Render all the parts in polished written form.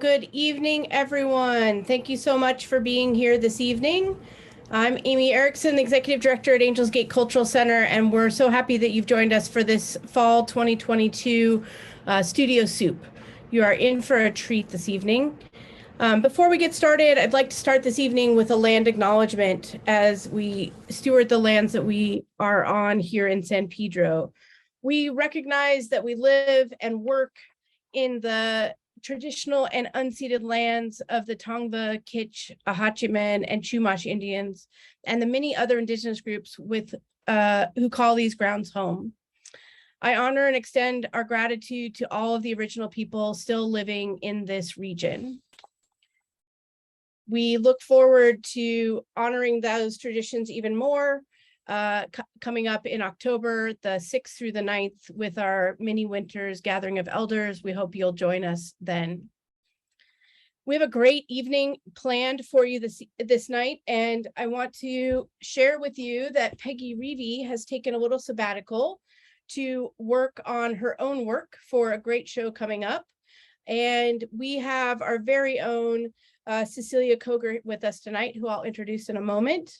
good evening, everyone. Thank you so much for being here this evening. I'm Amy Erickson, the Executive Director at Angels Gate Cultural Center, and we're so happy that you've joined us for this Fall 2022 Studio Soup. You are in for a treat this evening. Before we get started, I'd like to start this evening with a land acknowledgement as we steward the lands that we are on here in San Pedro. We recognize that we live and work in the traditional and unceded lands of the Tongva, Kitch, Ahachiman, and Chumash Indians, and the many other indigenous groups who call these grounds home. I honor and extend our gratitude to all of the original people still living in this region. We look forward to honoring those traditions even more coming up in October, the 6th through the 9th, with our mini winters gathering of elders. We hope you'll join us then. We have a great evening planned for you this night, and I want to share with you that Peggy Reevy has taken a little sabbatical to work on her own work for a great show coming up. And we have our very own Cecilia Koger with us tonight, who I'll introduce in a moment.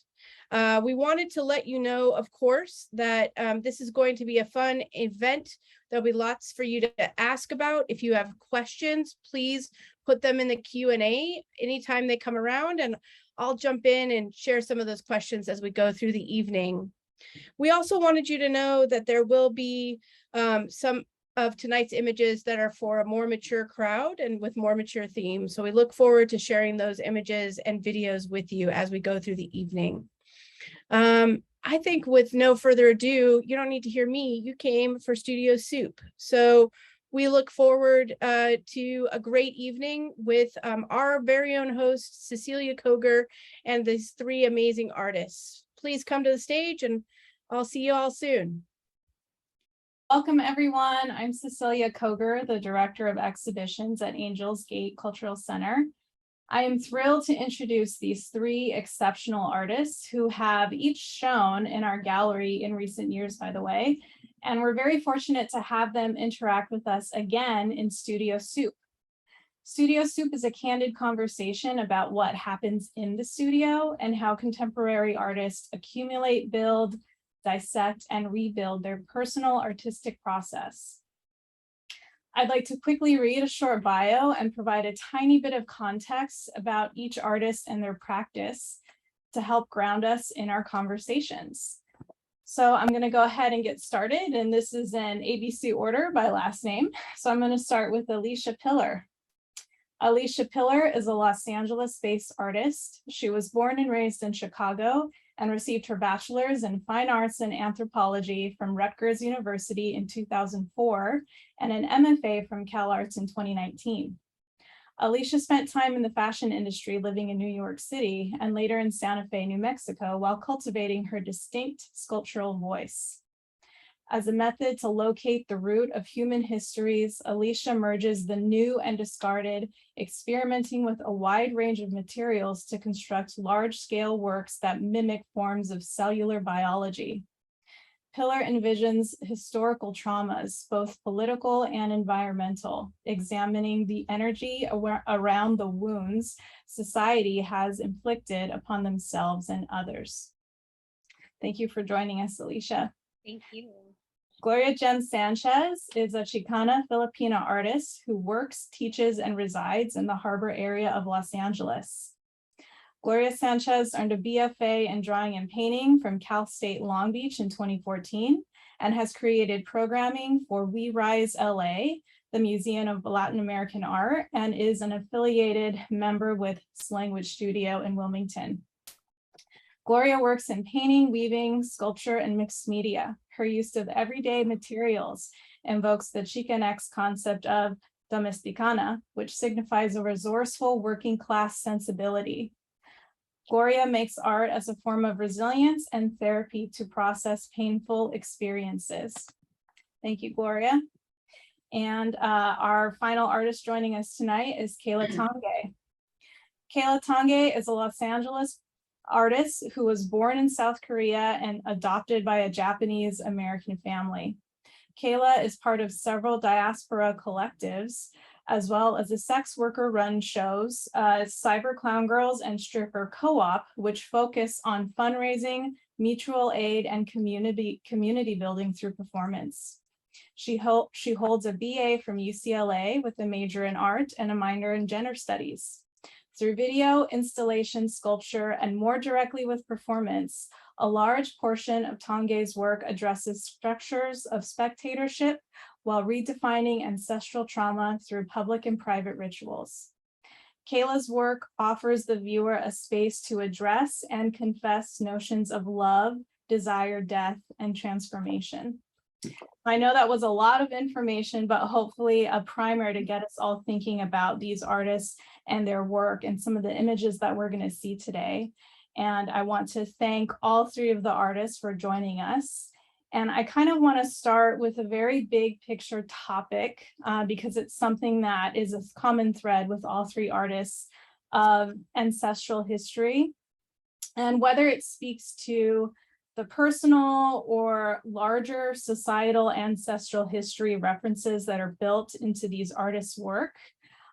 We wanted to let you know, of course, that this is going to be a fun event. There'll be lots for you to ask about. If you have questions, please put them in the Q&A anytime they come around, and I'll jump in and share some of those questions as we go through the evening. We also wanted you to know that there will be some of tonight's images that are for a more mature crowd and with more mature themes. So we look forward to sharing those images and videos with you as we go through the evening. I think with no further ado, you don't need to hear me. You came for Studio Soup. So we look forward to a great evening with our very own host, Cecilia Koger, and these three amazing artists. Please come to the stage, and I'll see you all soon. Welcome, everyone. I'm Cecilia Koger, the Director of Exhibitions at Angels Gate Cultural Center. I am thrilled to introduce these three exceptional artists who have each shown in our gallery in recent years, by the way, and we're very fortunate to have them interact with us again in Studio Soup. Studio Soup is a candid conversation about what happens in the studio and how contemporary artists accumulate, build, dissect, and rebuild their personal artistic process. I'd like to quickly read a short bio and provide a tiny bit of context about each artist and their practice to help ground us in our conversations. So I'm going to go ahead and get started, and this is in ABC order by last name. So I'm going to start with Alicia Piller. Alicia Piller is a Los Angeles-based artist. She was born and raised in Chicago and received her bachelor's in fine arts and anthropology from Rutgers University in 2004 and an MFA from CalArts in 2019. Alicia spent time in the fashion industry living in New York City and later in Santa Fe, New Mexico, while cultivating her distinct sculptural voice. As a method to locate the root of human histories, Alicia merges the new and discarded, experimenting with a wide range of materials to construct large-scale works that mimic forms of cellular biology. Piller envisions historical traumas, both political and environmental, examining the energy around the wounds society has inflicted upon themselves and others. Thank you for joining us, Alicia. Thank you. Gloria Gem Sánchez is a Chicana Filipina artist who works, teaches, and resides in the harbor area of Los Angeles. Gloria Sánchez earned a BFA in drawing and painting from Cal State Long Beach in 2014 and has created programming for We Rise LA, the Museum of Latin American Art, and is an affiliated member with Language Studio in Wilmington. Gloria works in painting, weaving, sculpture, and mixed media. Her use of everyday materials invokes the Chicanx concept of domesticana, which signifies a resourceful working class sensibility. Gloria makes art as a form of resilience and therapy to process painful experiences. Thank you, Gloria. And our final artist joining us tonight is Kayla Tange. Kayla Tange is a Los Angeles artist who was born in South Korea and adopted by a Japanese American family. Kayla is part of several diaspora collectives as well as the sex worker run shows, Cyber Clown Girls and Stripper Co-op, which focus on fundraising, mutual aid, and community building through performance. She holds a BA from UCLA with a major in art and a minor in gender studies. Through video, installation, sculpture, and more directly with performance, a large portion of Tange's work addresses structures of spectatorship while redefining ancestral trauma through public and private rituals. Kayla's work offers the viewer a space to address and confess notions of love, desire, death, and transformation. I know that was a lot of information, but hopefully a primer to get us all thinking about these artists and their work and some of the images that we're going to see today. And I want to thank all three of the artists for joining us. And I kind of want to start with a very big picture topic because it's something that is a common thread with all three artists of ancestral history. And whether it speaks to the personal or larger societal ancestral history references that are built into these artists' work,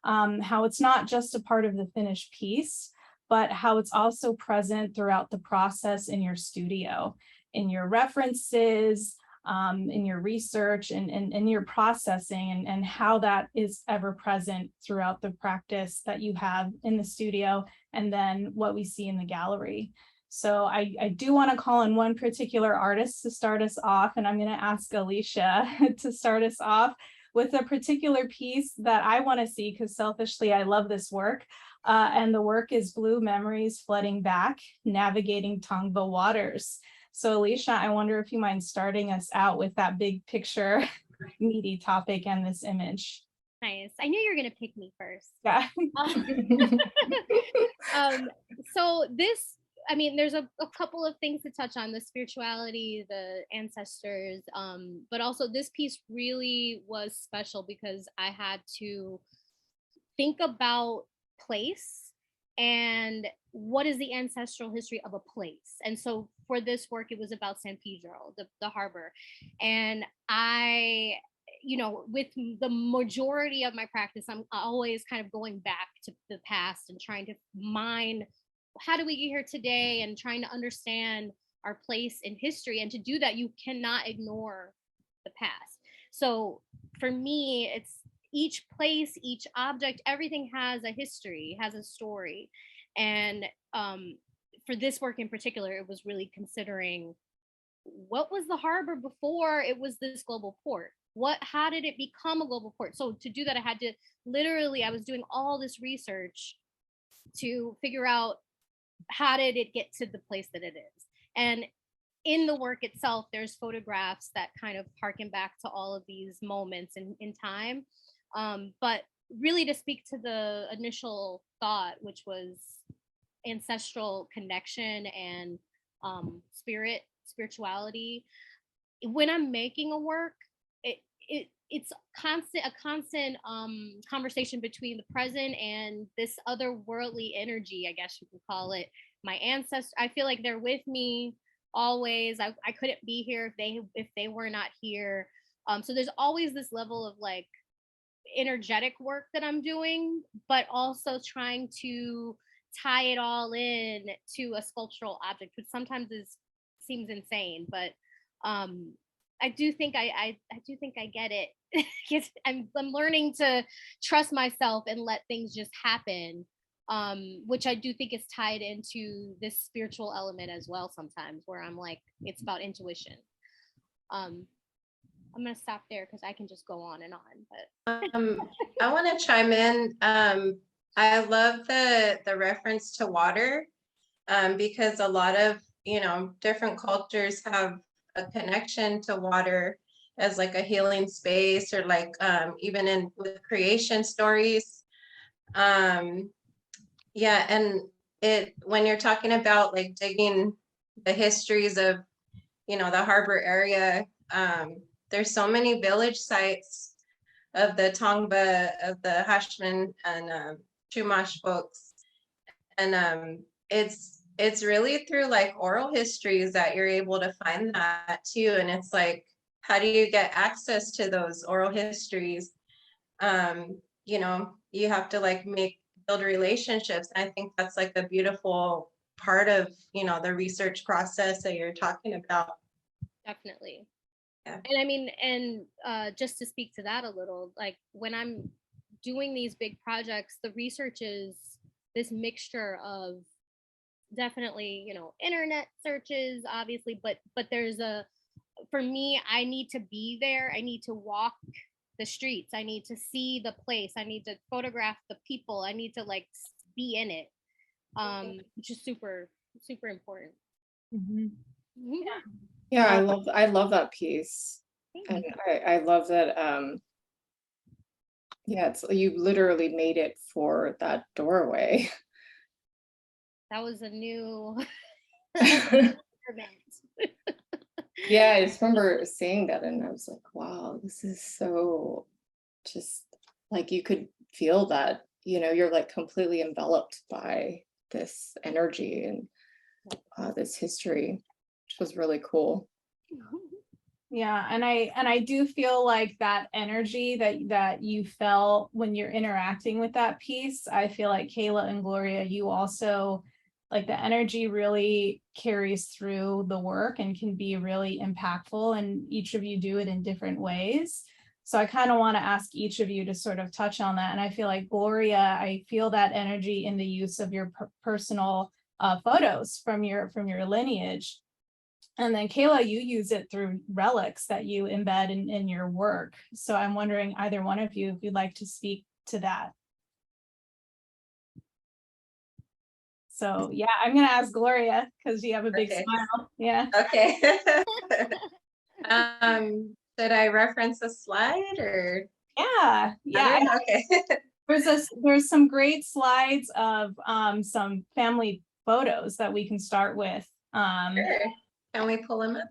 how it's not just a part of the finished piece, but how it's also present throughout the process in your studio, in your references, in your research, and in your processing, and how that is ever present throughout the practice that you have in the studio, and then what we see in the gallery. So I do want to call on one particular artist to start us off, and I'm going to ask Alicia to start us off with a particular piece that I want to see because selfishly I love this work. And the work is Blue Memories Flooding Back, Navigating Tongva Waters. So Alicia, I wonder if you mind starting us out with that big picture, meaty topic and this image. Nice. I knew you were going to pick me first. Yeah. So this, I mean, there's a couple of things to touch on: the spirituality, the ancestors, but also this piece really was special because I had to think about place and what is the ancestral history of a place. And so for this work, it was about San Pedro, the harbor. And I, you know, with the majority of my practice, I'm always kind of going back to the past and trying to mine, how do we get here today, and trying to understand our place in history. And to do that, you cannot ignore the past. So for me, it's each place, each object, everything has a history, has a story. And for this work in particular, it was really considering what was the harbor before it was this global port? How did it become a global port? So to do that, I had to literally, I was doing all this research to figure out how did it get to the place that it is. And in the work itself, there's photographs that kind of harken back to all of these moments in time. But really to speak to the initial thought, which was ancestral connection and spirituality. When I'm making a work, it's a constant conversation between the present and this otherworldly energy, I guess you could call it. My ancestors, I feel like they're with me always. I couldn't be here if they were not here. So there's always this level of like energetic work that I'm doing, but also trying to tie it all in to a sculptural object, which sometimes seems insane, but I do think I get it. I'm learning to trust myself and let things just happen, which I do think is tied into this spiritual element as well sometimes, where I'm like, it's about intuition. I'm gonna stop there because I can just go on and on. But I want to chime in. I love the reference to water because a lot of different cultures have a connection to water as like a healing space, or like even with creation stories. Yeah, and when you're talking about like digging the histories of the harbor area, there's so many village sites of the Tongva, of the Hashman and Chumash folks, and it's really through like oral histories that you're able to find that too. And it's like, how do you get access to those oral histories? you know, you have to like build relationships. And I think that's like a beautiful part of, you know, the research process that you're talking about. Definitely. Yeah. And I mean, and just to speak to that a little, like when I'm doing these big projects, the research is this mixture of definitely, you know, internet searches, obviously, but there's for me, I need to be there. I need to walk the streets. I need to see the place. I need to photograph the people. I need to like be in it, which is super, super important. Yeah, I love that piece. And I love that yeah, it's you literally made it for that doorway. That was a new Yeah, I just remember seeing that and I was like, wow, this is so just like you could feel that, you know, you're like completely enveloped by this energy and this history, which was really cool. Yeah, and I do feel like that energy that you felt when you're interacting with that piece, I feel like Kayla and Gloria, you also like the energy really carries through the work and can be really impactful, and each of you do it in different ways. So I kind of want to ask each of you to sort of touch on that. And I feel like Gloria, I feel that energy in the use of your personal photos from your lineage. And then Kayla, you use it through relics that you embed in your work. So I'm wondering, either one of you, if you'd like to speak to that. So yeah, I'm gonna ask Gloria because you have a big smile. Yeah. Okay. Did I reference a slide or? Yeah. Okay. There's some great slides of some family photos that we can start with. Sure. Can we pull them up?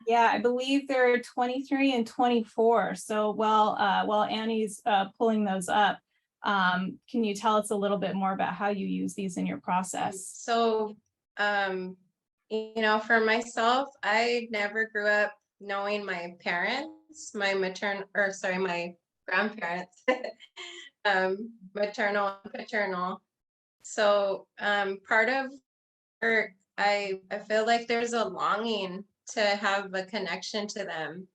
Yeah, I believe they're 23 and 24. So while Annie's pulling those up, can you tell us a little bit more about how you use these in your process? So, you know, for myself, I never grew up knowing my parents, my grandparents, maternal and paternal. So, part of work, I feel like there's a longing to have a connection to them.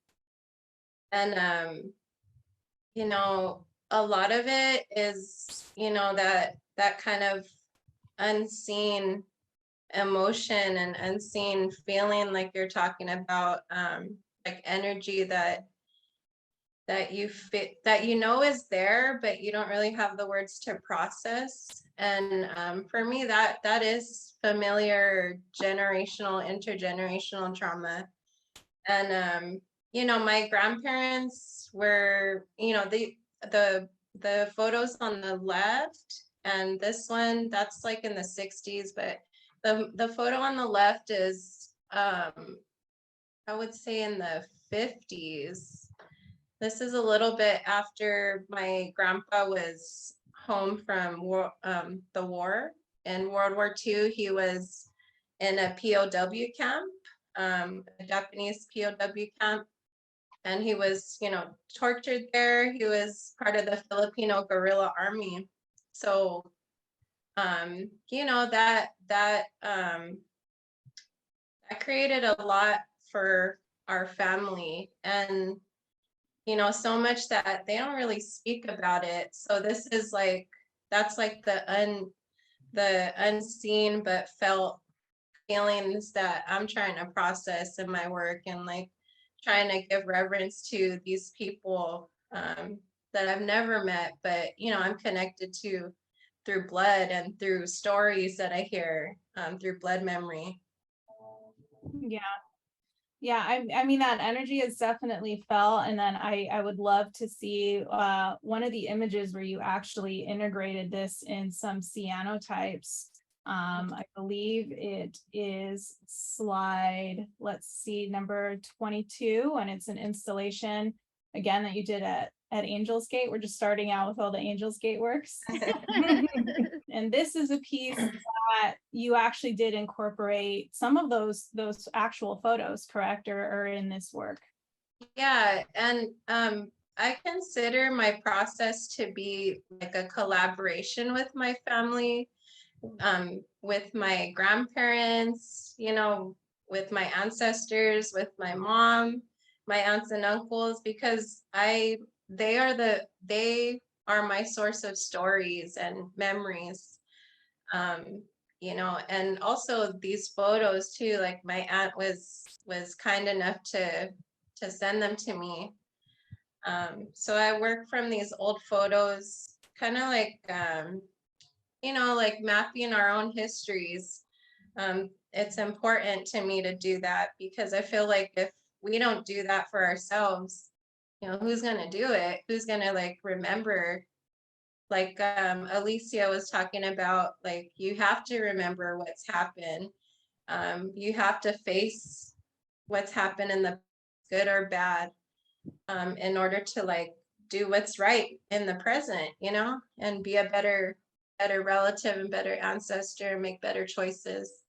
And you know, a lot of it is, you know, that kind of unseen emotion and unseen feeling, like you're talking about, like energy that you fit, that you know is there, but you don't really have the words to process. And for me, that is familiar generational, intergenerational trauma. And you know, my grandparents were, you know, the photos on the left and this one, that's like in the 60s, but the photo on the left is I would say in the 50s. This is a little bit after my grandpa was home from the war. In World War II, he was in a POW camp, a Japanese POW camp, and he was, you know, tortured there. He was part of the Filipino guerrilla army. So, you know, that created a lot for our family, and you know, so much that they don't really speak about it. So this is like, that's like the unseen but felt feelings that I'm trying to process in my work, and like trying to give reverence to these people that I've never met, but you know, I'm connected to through blood and through stories that I hear through blood memory. Yeah, I mean, that energy is definitely felt. And then I would love to see one of the images where you actually integrated this in some cyanotypes. I believe it is slide, let's see, number 22, and it's an installation, again, that you did at Angels Gate. We're just starting out with all the Angels Gate works. And this is a piece that you actually did incorporate some of those actual photos, correct, or in this work? Yeah, and I consider my process to be like a collaboration with my family, with my grandparents, you know, with my ancestors, with my mom, my aunts and uncles, because they are my source of stories and memories. You know, and also these photos too, like my aunt was kind enough to send them to me. So I work from these old photos, kind of like you know, like mapping our own histories. It's important to me to do that because I feel like if we don't do that for ourselves, you know, who's gonna do it? Who's gonna like remember? Like Alicia was talking about, like you have to remember what's happened. You have to face what's happened in the good or bad, in order to like do what's right in the present, you know, and be a better relative and better ancestor and make better choices.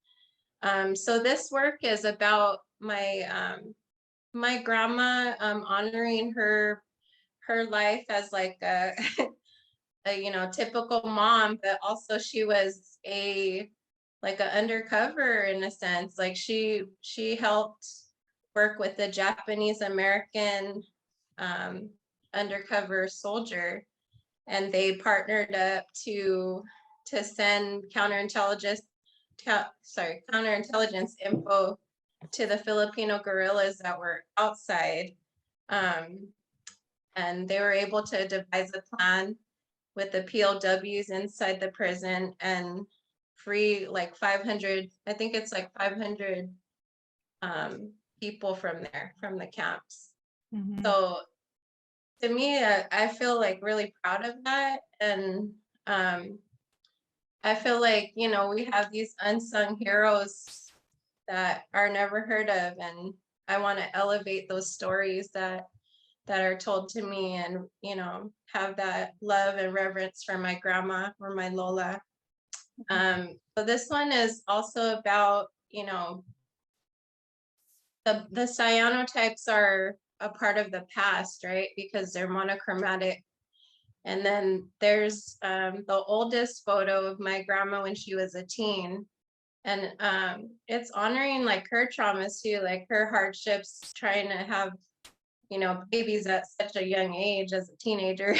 So this work is about my grandma, honoring her life as like a a, you know, typical mom, but also she was a like an undercover in a sense. Like she helped work with the Japanese American undercover soldier, and they partnered up to send counterintelligence info to the Filipino guerrillas that were outside. And they were able to devise a plan with the POWs inside the prison and free like 500, I think it's like 500 people from there, from the camps. Mhm. So to me, I feel like really proud of that. And I feel like, you know, we have these unsung heroes that are never heard of. And I want to elevate those stories that are told to me, and, you know, have that love and reverence for my grandma or my Lola. So this one is also about, you know, the cyanotypes are a part of the past, right? Because they're monochromatic. And then there's the oldest photo of my grandma when she was a teen. And it's honoring like her traumas too, like her hardships trying to have, you know, babies at such a young age as a teenager.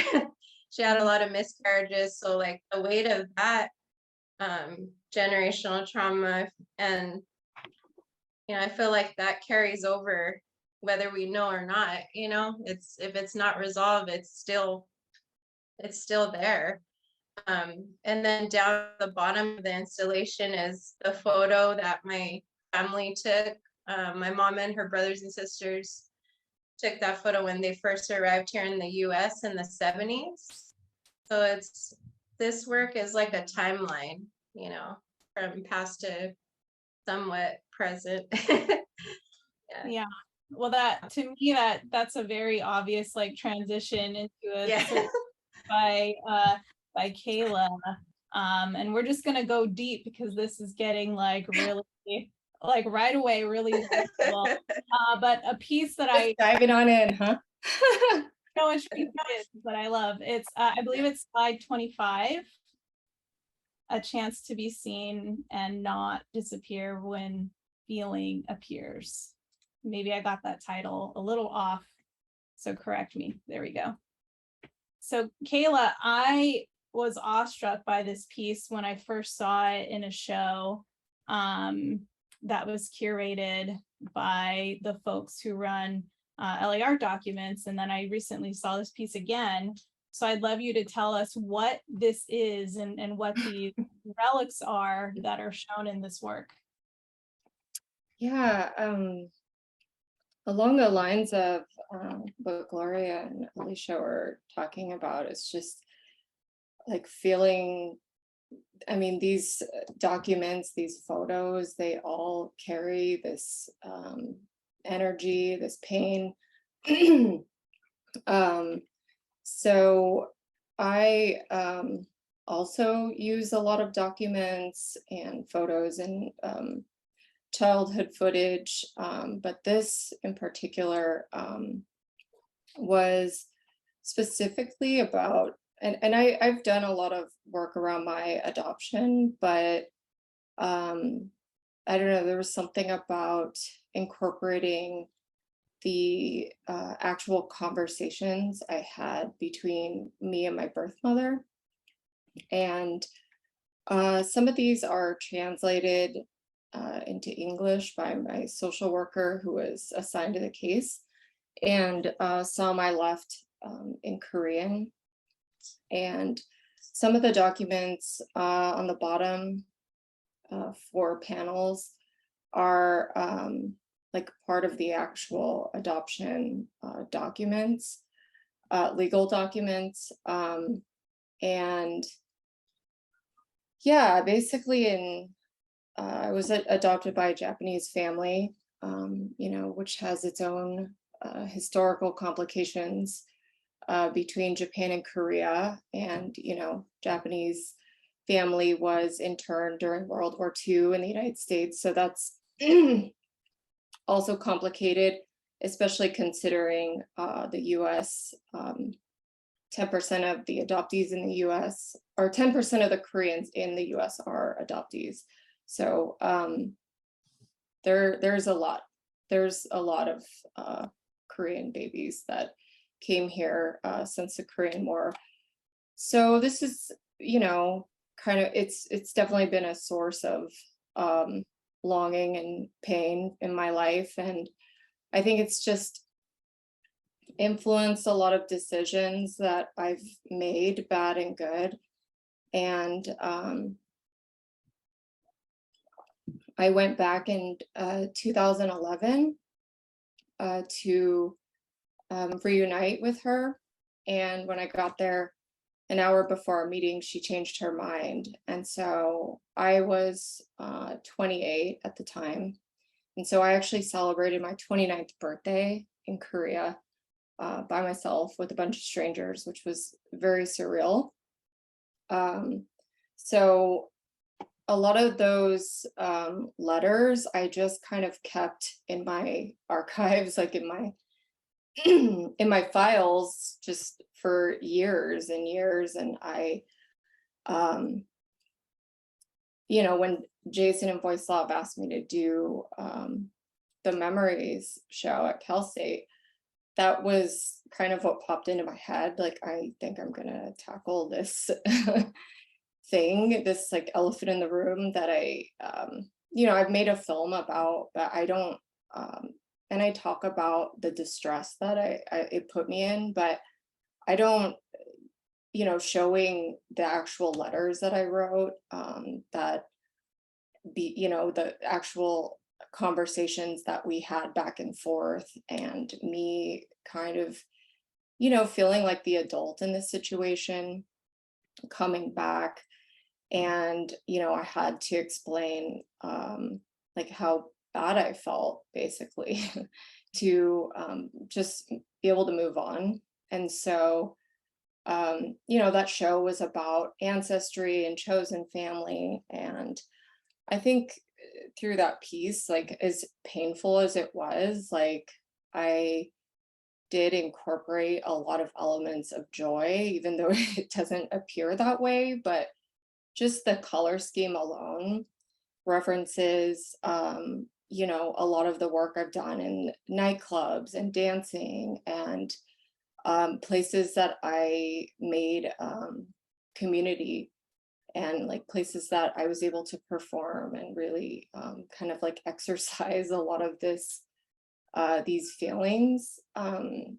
She had a lot of miscarriages. So like the weight of that generational trauma, and, you know, I feel like that carries over whether we know or not, you know, it's, if it's not resolved, it's still there. And then down at the bottom of the installation is the photo that my family took. My mom and her brothers and sisters took that photo when they first arrived here in the US in the 70s. So it's, this work is like a timeline, you know, from past to somewhat present. Yeah. Well, that to me, that's a very obvious like transition into a Yeah. search by Kayla. And we're just gonna go deep because this is getting like really like right away, really cool. But a piece that I Diving on in, huh? know which piece it is, but I love it's I believe it's slide 25. A chance to be seen and not disappear when feeling appears. Maybe I got that title a little off, so correct me. There we go. So Kayla, I was awestruck by this piece when I first saw it in a show that was curated by the folks who run LA Art Documents. And then I recently saw this piece again. So I'd love you to tell us what this is and what the relics are that are shown in this work. Yeah, along the lines of what Gloria and Alicia were talking about, it's just like feeling, I mean, these documents, these photos, they all carry this energy, this pain. So I also use a lot of documents and photos and childhood footage, but this in particular was specifically about, and I've done a lot of work around my adoption, but I don't know, there was something about incorporating the actual conversations I had between me and my birth mother. And some of these are translated into English by my social worker who was assigned to the case, and some I left in Korean. And some of the documents on the bottom 4 panels are like part of the actual adoption documents, legal documents. And yeah, basically I was adopted by a Japanese family, you know, which has its own historical complications between Japan and Korea. And, you know, Japanese family was interned during World War II in the United States. So that's also complicated, especially considering the US, 10% of the adoptees in the US, or 10% of the Koreans in the US are adoptees. So there's a lot of Korean babies that came here since the Korean War. So this is, you know, kind of, it's definitely been a source of longing and pain in my life. And I think it's just influenced a lot of decisions that I've made, bad and good. And I went back in 2011 to reunite with her. And when I got there, an hour before our meeting, she changed her mind. And so I was 28 at the time. And so I actually celebrated my 29th birthday in Korea by myself with a bunch of strangers, which was very surreal. So a lot of those letters I just kind of kept in my archives, like in my in my files, just for years and years. And I you know, when Jason and Voice Lab asked me to do the Memories show at Cal State, that was kind of what popped into my head. Like, I think I'm gonna tackle this thing, this like elephant in the room that I you know, I've made a film about, but I don't and I talk about the distress that it put me in, but I don't, you know, showing the actual letters that I wrote, that you know, the actual conversations that we had back and forth, and me kind of, you know, feeling like the adult in this situation, coming back. And, you know, I had to explain like how bad I felt, basically, to just be able to move on. And so, you know, that show was about ancestry and chosen family. And I think through that piece, like, as painful as it was, like, I did incorporate a lot of elements of joy, even though it doesn't appear that way. But just the color scheme alone references, you know, a lot of the work I've done in nightclubs and dancing, and places that I made community, and like places that I was able to perform and really kind of like exercise a lot of these feelings.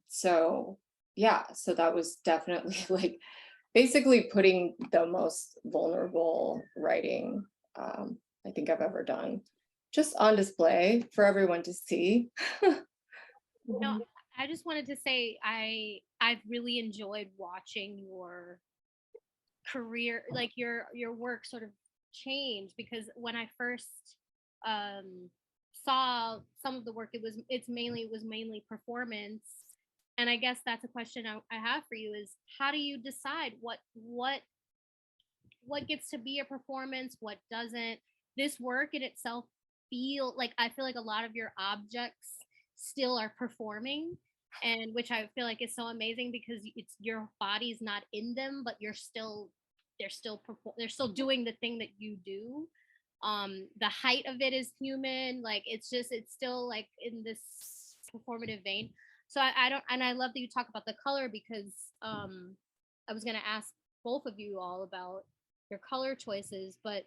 So yeah, so that was definitely like basically putting the most vulnerable writing I think I've ever done, just on display for everyone to see. No, I just wanted to say I've really enjoyed watching your career, like your work sort of change, because when I first saw some of the work, it was mainly performance. And I guess that's a question I have for you is, how do you decide what gets to be a performance, what doesn't? This work in itself I feel like a lot of your objects still are performing, and which I feel like is so amazing because it's your body's not in them, but they're still doing the thing that you do. The height of it is human, like it's still like in this performative vein. So I don't, and I love that you talk about the color because I was gonna ask both of you all about your color choices, but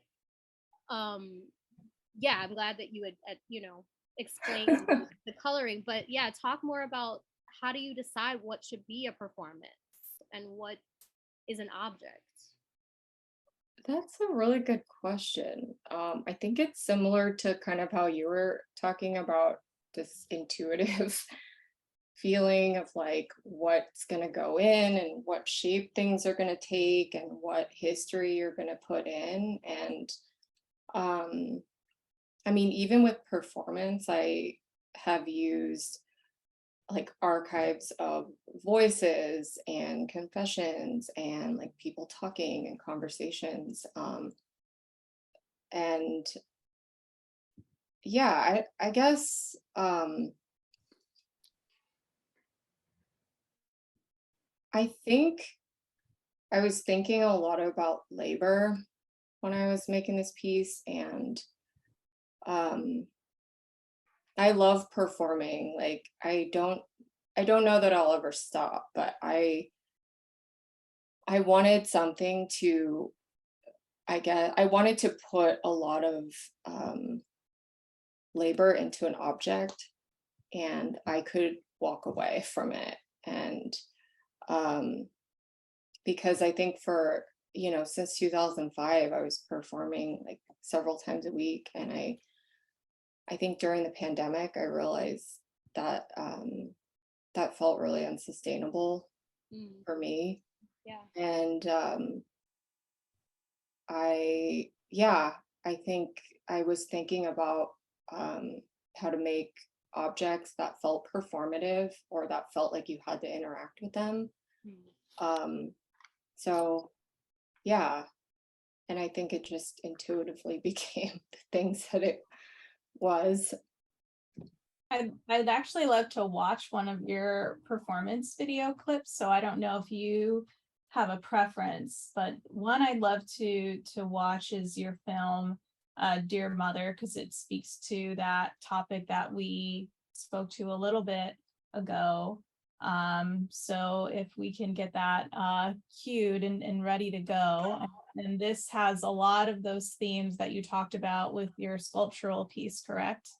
yeah, I'm glad that you had explained the coloring. But yeah, talk more about how do you decide what should be a performance and what is an object. That's a really good question. I think it's similar to kind of how you were talking about this intuitive feeling of like what's going to go in and what shape things are going to take and what history you're going to put in. And I mean, even with performance, I have used like archives of voices and confessions and like people talking and conversations. And yeah, I guess I think I was thinking a lot about labor when I was making this piece, and I love performing. Like I don't know that I'll ever stop, but I wanted something to, I wanted to put a lot of labor into an object and I could walk away from it. And because I think for, since 2005, I was performing like several times a week. And I think during the pandemic, I realized that that felt really unsustainable for me. Yeah. And I think I was thinking about how to make objects that felt performative or that felt like you had to interact with them. So yeah, and I think it just intuitively became the things that it was. I'd actually love to watch one of your performance video clips. So I don't know if you have a preference, but one I'd love to watch is your film, Dear Mother, because it speaks to that topic that we spoke to a little bit ago. So if we can get that cued and ready to go. And this has a lot of those themes that you talked about with your sculptural piece, correct?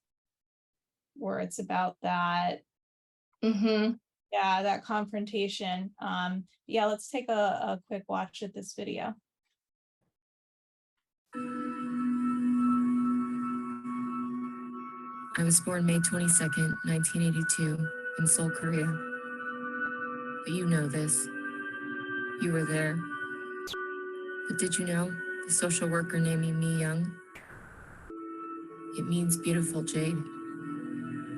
Where it's about that, that confrontation. Yeah, let's take a quick watch at this video. I was born May 22nd, 1982, in Seoul, Korea. But you know this. You were there. But did you know the social worker named me Mi Young? It means beautiful jade.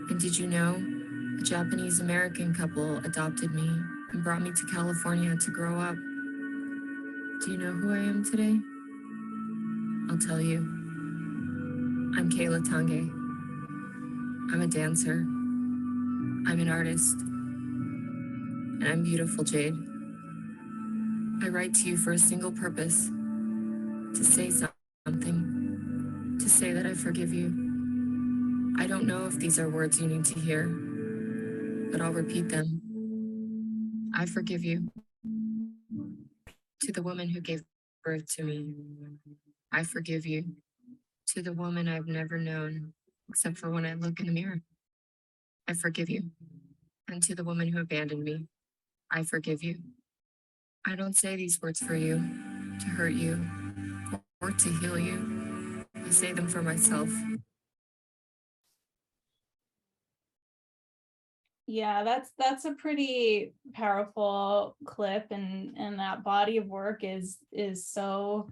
And did you know a Japanese American couple adopted me and brought me to California to grow up? Do you know who I am today? I'll tell you. I'm Kayla Tange. I'm a dancer. I'm an artist. And I'm beautiful jade. I write to you for a single purpose, to say something, to say that I forgive you. I don't know if these are words you need to hear, but I'll repeat them. I forgive you. To the woman who gave birth to me, I forgive you. To the woman I've never known, except for when I look in the mirror, I forgive you. And to the woman who abandoned me, I forgive you. I don't say these words for you, to hurt you, or to heal you. I say them for myself. Yeah, that's a pretty powerful clip, and that body of work is so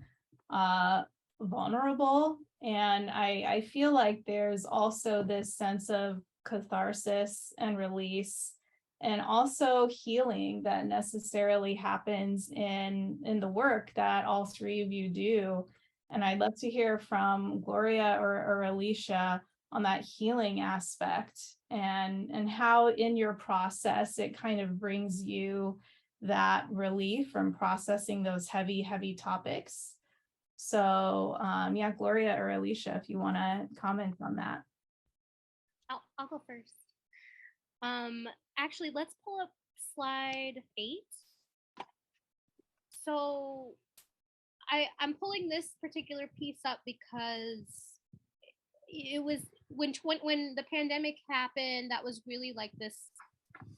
vulnerable. And I feel like there's also this sense of catharsis and release, and also healing that necessarily happens in the work that all three of you do. And I'd love to hear from Gloria or Alicia, that healing aspect, and how in your process it kind of brings you that relief from processing those heavy topics. So yeah, Gloria or Alicia, if you want to comment on that. I'll go first. Actually, let's pull up slide 8. So I'm pulling this particular piece up because it was when the pandemic happened, that was really like this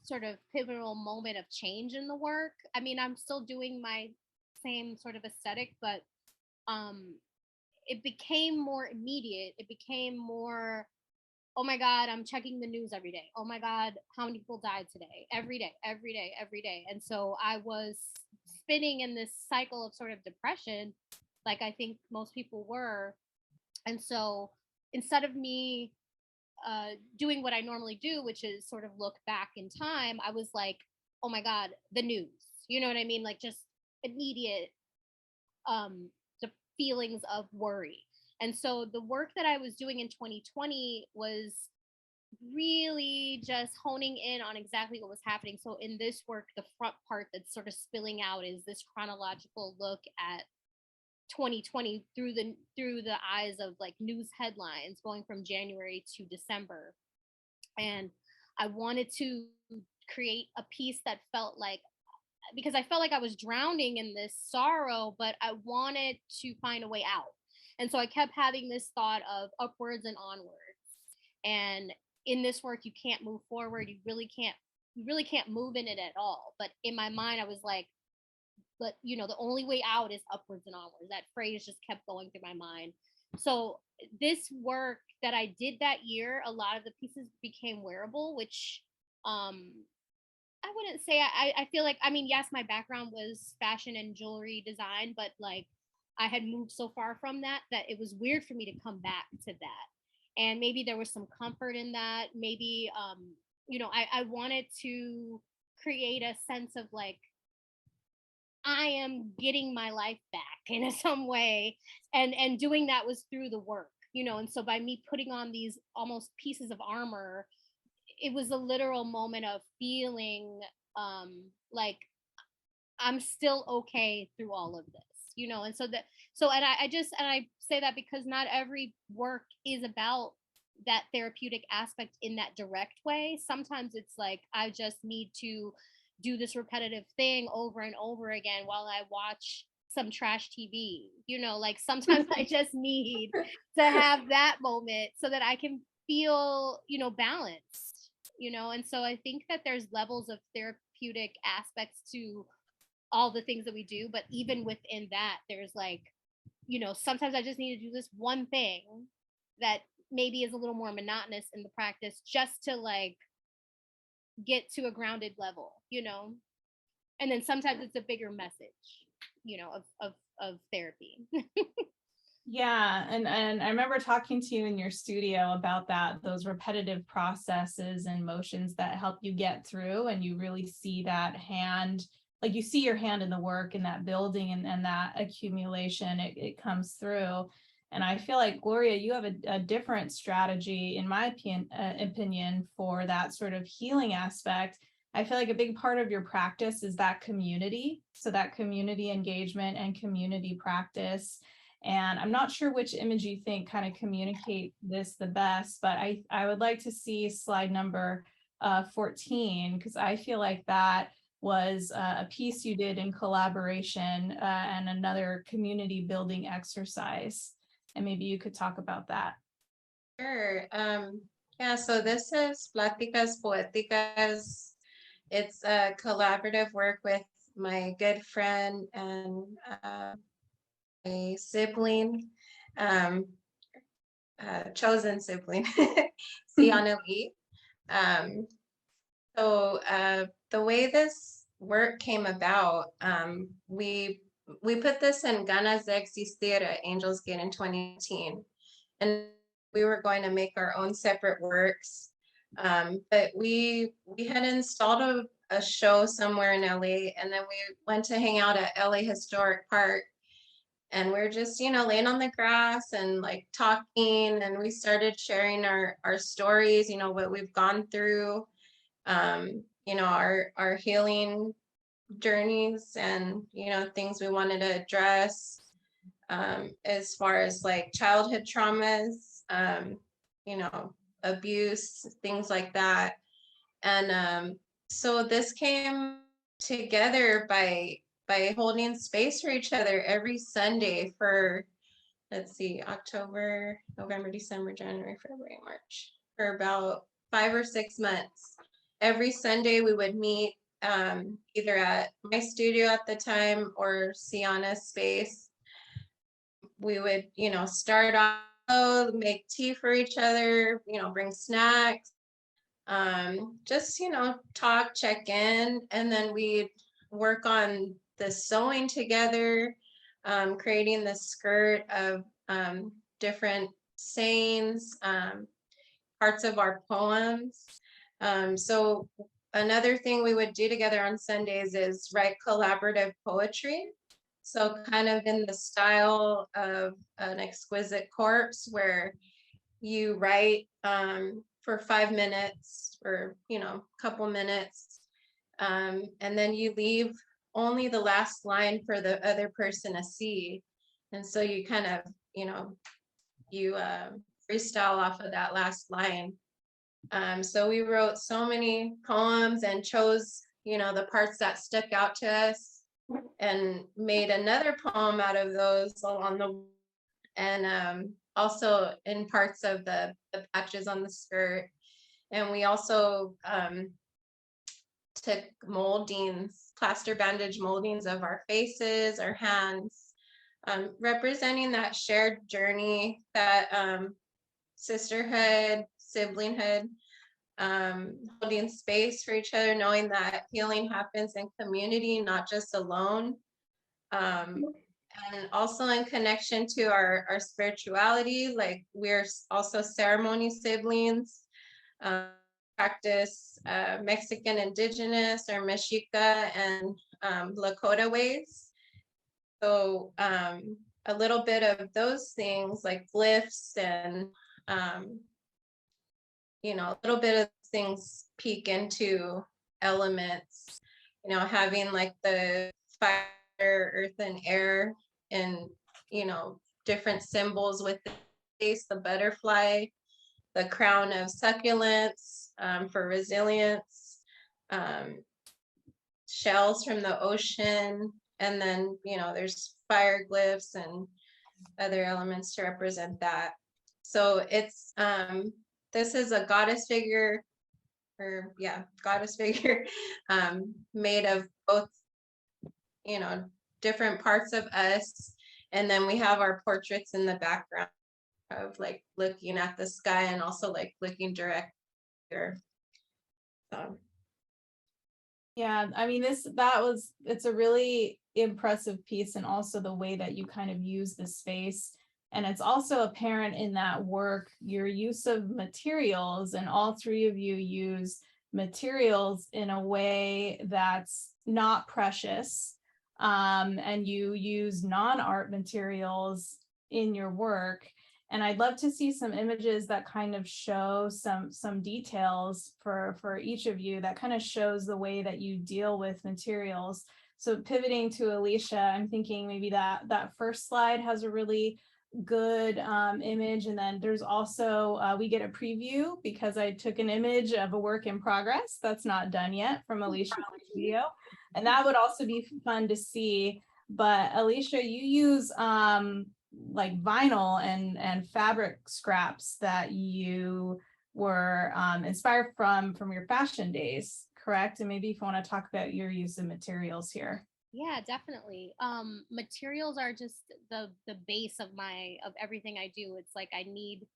sort of pivotal moment of change in the work. I mean, I'm still doing my same sort of aesthetic, but it became more immediate. It became more, oh my God, I'm checking the news every day. Oh my God, how many people died today? Every day. And so I was spinning in this cycle of sort of depression, like I think most people were. And so instead of me doing what I normally do, which is sort of look back in time, I was like, oh my God, the news. You know what I mean? Like just immediate the feelings of worry. And so the work that I was doing in 2020 was really just honing in on exactly what was happening. So in this work, the front part that's sort of spilling out is this chronological look at 2020 through the eyes of like news headlines going from January to December. And I wanted to create a piece that felt like, because I felt like I was drowning in this sorrow, but I wanted to find a way out. And so I kept having this thought of upwards and onwards. And in this work, you can't move forward. You really can't move in it at all. But in my mind, I was like, but you know, the only way out is upwards and onwards. That phrase just kept going through my mind. So this work that I did that year, a lot of the pieces became wearable, which I wouldn't say I feel like, I mean, yes, my background was fashion and jewelry design, but like I had moved so far from that it was weird for me to come back to that. And maybe there was some comfort in that. Maybe, you know, I wanted to create a sense of like, I am getting my life back in some way. And doing that was through the work, you know, and so by me putting on these almost pieces of armor, it was a literal moment of feeling like I'm still okay through all of this, you know. And and I say that because not every work is about that therapeutic aspect in that direct way. Sometimes it's like I just need to do this repetitive thing over and over again while I watch some trash TV, you know, like sometimes I just need to have that moment so that I can feel, you know, balanced, you know. And so I think that there's levels of therapeutic aspects to all the things that we do, but even within that, there's like, you know, sometimes I just need to do this one thing that maybe is a little more monotonous in the practice just to like get to a grounded level, you know. And then sometimes it's a bigger message, you know, of therapy. Yeah, and I remember talking to you in your studio about that, those repetitive processes and motions that help you get through, and you really see that hand, like you see your hand in the work and that building and that accumulation, it comes through. And I feel like, Gloria, you have a different strategy, in my opinion, for that sort of healing aspect. I feel like a big part of your practice is that community. So that community engagement and community practice. And I'm not sure which image you think kind of communicate this the best, but I would like to see slide number 14, because I feel like that was a piece you did in collaboration and another community building exercise. And maybe you could talk about that. Sure. Yeah, so this is Pláticas Poéticas. It's a collaborative work with my good friend and a sibling, chosen sibling, Siana Lee. So the way this work came about, we put this in Ganas de Existir at Angels Gate in 2018, and we were going to make our own separate works, but we had installed a show somewhere in LA, and then we went to hang out at LA Historic Park. and we're just, laying on the grass and like talking, and we started sharing our stories, what we've gone through, our healing journeys, and things we wanted to address, as far as like childhood traumas, abuse, things like that. And so this came together by holding space for each other every Sunday for, let's see, October, November, December, January, February, March, for about 5 or 6 months. Every Sunday we would meet, either at my studio at the time or Sienna's space. We would, start off, make tea for each other, bring snacks, just, talk, check in, and then we'd work on the sewing together, creating the skirt of different sayings, parts of our poems. So another thing we would do together on Sundays is write collaborative poetry. So kind of in the style of An Exquisite Corpse, where you write for 5 minutes or, a couple minutes, and then you leave only the last line for the other person to see. And so you kind of, you freestyle off of that last line. So we wrote so many poems and chose, the parts that stuck out to us, and made another poem out of those along the, and also in parts of the patches on the skirt. And we also took moldings, plaster bandage moldings of our faces, our hands, representing that shared journey, that sisterhood, siblinghood, holding space for each other, knowing that healing happens in community, not just alone. And also in connection to our spirituality, like we're also ceremony siblings, practice Mexican indigenous or Mexica and Lakota ways. So a little bit of those things like glyphs and, a little bit of things peek into elements, having like the fire, earth, and air, and, different symbols with the face, the butterfly, the crown of succulents, for resilience, shells from the ocean, and then, there's fire glyphs and other elements to represent that. So it's, this is a goddess figure, goddess figure, made of both, different parts of us. And then we have our portraits in the background of like looking at the sky and also like looking direct here. So. Yeah, I mean, it's a really impressive piece, and also the way that you kind of use the space. And it's also apparent in that work, your use of materials, and all three of you use materials in a way that's not precious. And you use non-art materials in your work. And I'd love to see some images that kind of show some details for each of you that kind of shows the way that you deal with materials. So pivoting to Alicia, I'm thinking maybe that first slide has a really good image. And then there's also, we get a preview because I took an image of a work in progress that's not done yet from Alicia video. And that would also be fun to see. But Alicia, you use like vinyl and fabric scraps that you were inspired from your fashion days, correct? And maybe if you want to talk about your use of materials here. Yeah, definitely. Materials are just the base of everything I do. It's like I need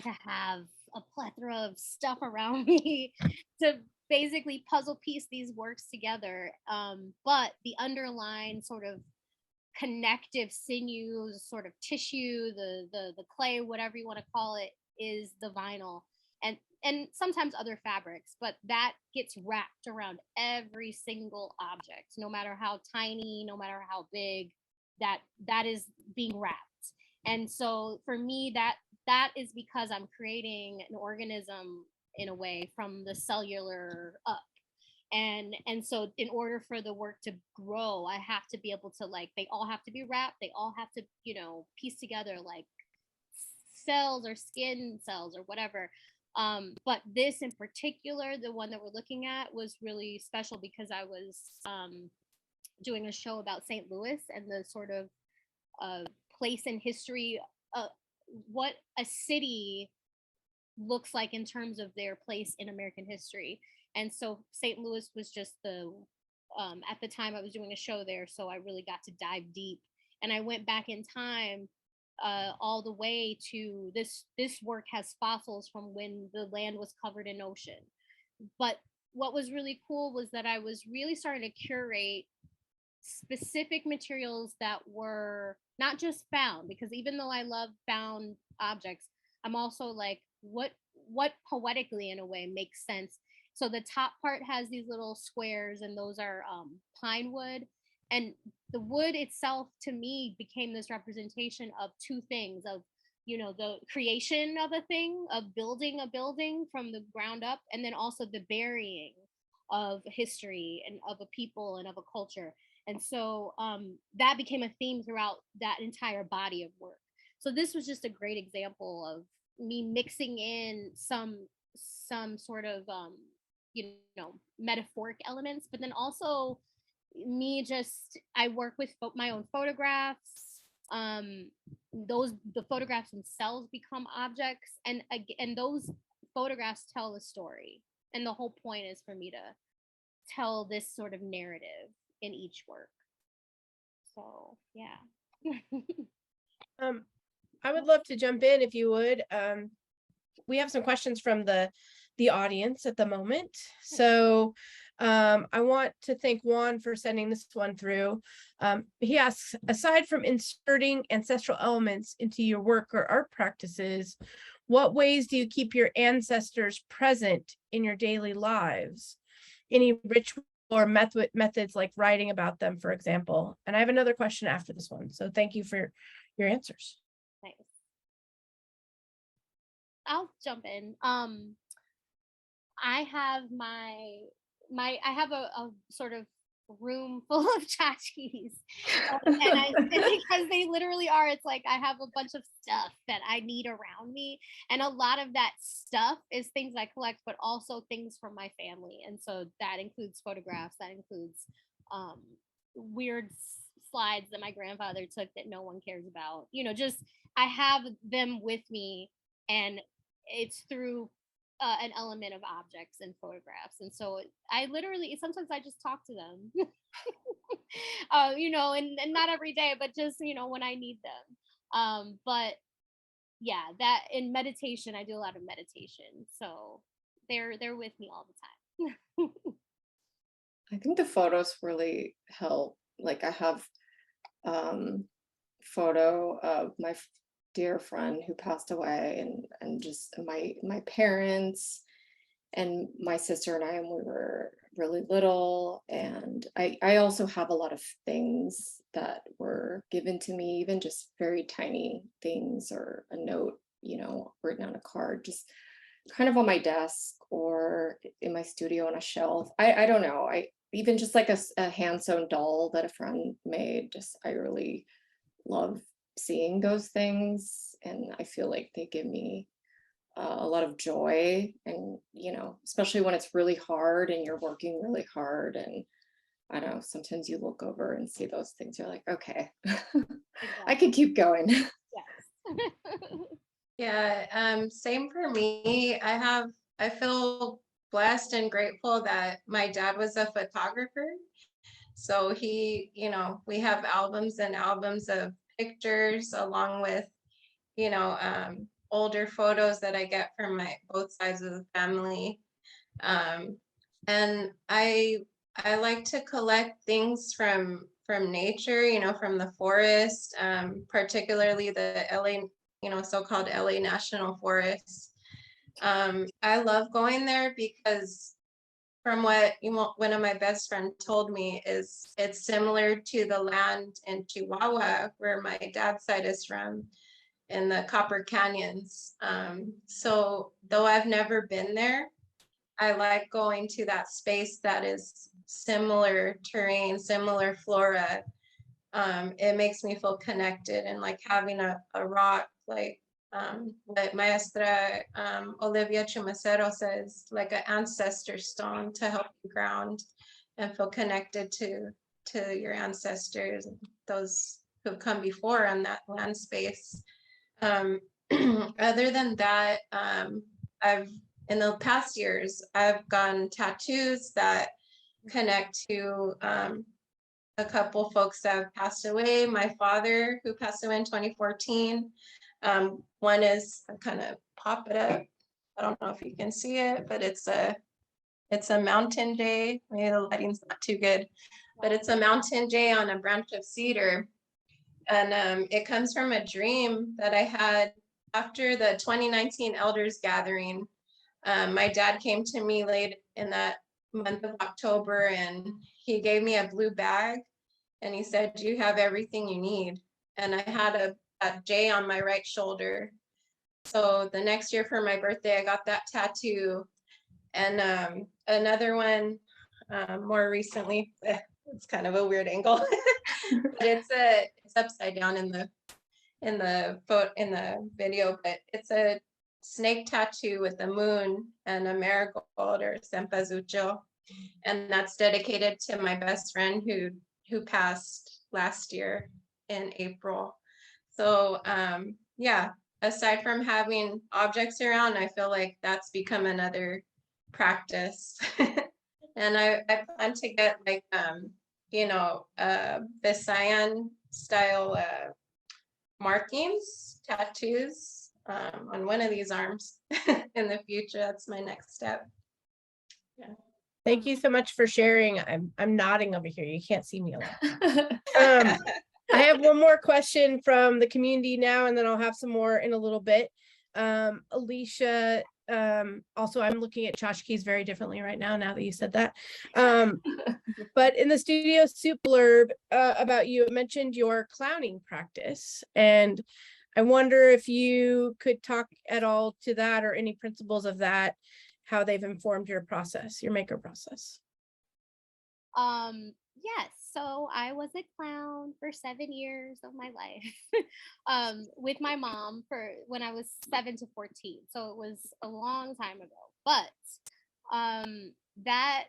to have a plethora of stuff around me to basically puzzle piece these works together. But the underlying sort of connective sinews, sort of tissue, the clay, whatever you want to call it, is the vinyl. And sometimes other fabrics, but that gets wrapped around every single object, no matter how tiny, no matter how big. that is being wrapped. And so for me, that is because I'm creating an organism in a way from the cellular up. And so in order for the work to grow, I have to be able to, like, they all have to be wrapped, they all have to, piece together like cells or skin cells or whatever. But this in particular, the one that we're looking at, was really special because I was doing a show about St. Louis and the sort of place in history, what a city looks like in terms of their place in American history. And so St. Louis was just at the time I was doing a show there, so I really got to dive deep. And I went back in time all the way to this work has fossils from when the land was covered in ocean. But what was really cool was that I was really starting to curate specific materials that were not just found, because even though I love found objects, I'm also like, what poetically in a way makes sense. So the top part has these little squares, and those are pine wood. And the wood itself, to me, became this representation of two things: of the creation of a thing, of building a building from the ground up, and then also the burying of history and of a people and of a culture. And so that became a theme throughout that entire body of work. So this was just a great example of me mixing in some sort of metaphoric elements, but then also I work with my own photographs. The photographs themselves become objects, and those photographs tell a story. And the whole point is for me to tell this sort of narrative in each work. So yeah. I would love to jump in if you would. We have some questions from the audience at the moment. So I want to thank Juan for sending this one through. He asks, aside from inserting ancestral elements into your work or art practices, what ways do you keep your ancestors present in your daily lives? Any ritual or methods like writing about them, for example? And I have another question after this one. So thank you for your answers. Nice. I'll jump in. I have I have a sort of room full of tchotchkes, and because they literally are, it's like I have a bunch of stuff that I need around me, and a lot of that stuff is things I collect, but also things from my family. And so that includes photographs, that includes weird slides that my grandfather took that no one cares about, just I have them with me, and it's through an element of objects and photographs. And so I literally, sometimes I just talk to them, and not every day, but just, when I need them. But yeah, that in meditation, I do a lot of meditation. So they're with me all the time. I think the photos really help. Like I have photo of my dear friend who passed away, and just my parents and my sister and I, and we were really little. And I also have a lot of things that were given to me, even just very tiny things, or a note, written on a card, just kind of on my desk or in my studio on a shelf. I don't know. I even just like a hand sewn doll that a friend made. Just I really love seeing those things, and I feel like they give me a lot of joy. And especially when it's really hard and you're working really hard, and I don't know, sometimes you look over and see those things, you're like, okay, I could keep going. Yes. Yeah, same for me. I feel blessed and grateful that my dad was a photographer. So he, we have albums and albums of pictures, along with, older photos that I get from both sides of the family. And I like to collect things from nature, from the forest, particularly the LA, so-called LA National Forest. I love going there because from what one of my best friends told me, is it's similar to the land in Chihuahua, where my dad's side is from, in the Copper Canyons. So though I've never been there, I like going to that space that is similar terrain, similar flora. It makes me feel connected, and like having a rock, like what Maestra Olivia Chumacero says, like an ancestor stone to help you ground and feel connected to your ancestors, those who've come before on that land space. Other than that, in the past years, I've gotten tattoos that connect to a couple folks that have passed away. My father, who passed away in 2014. One is, I kind of pop it up. I don't know if you can see it, but it's a mountain jay. Maybe the lighting's not too good, but it's a mountain jay on a branch of cedar. And it comes from a dream that I had after the 2019 elders gathering. My dad came to me late in that month of October, and he gave me a blue bag, and he said, "You have everything you need." And I had a J on my right shoulder. So the next year for my birthday, I got that tattoo. And another one more recently, it's kind of a weird angle, but it's upside down in the video, but it's a snake tattoo with a moon and a marigold, or cempasúchil, and that's dedicated to my best friend who passed last year in April. So yeah, aside from having objects around, I feel like that's become another practice. And I plan to get like Visayan style markings, tattoos on one of these arms in the future. That's my next step. Yeah. Thank you so much for sharing. I'm nodding over here. You can't see me a lot. I have one more question from the community now, and then I'll have some more in a little bit. Alicia, also, I'm looking at tchotchkes very differently right now that you said that. But in the Studio Soup blurb about you, it mentioned your clowning practice. And I wonder if you could talk at all to that, or any principles of that, how they've informed your process, your maker process. Yes, so I was a clown for 7 years of my life with my mom for when I was 7 to 14. So it was a long time ago. But that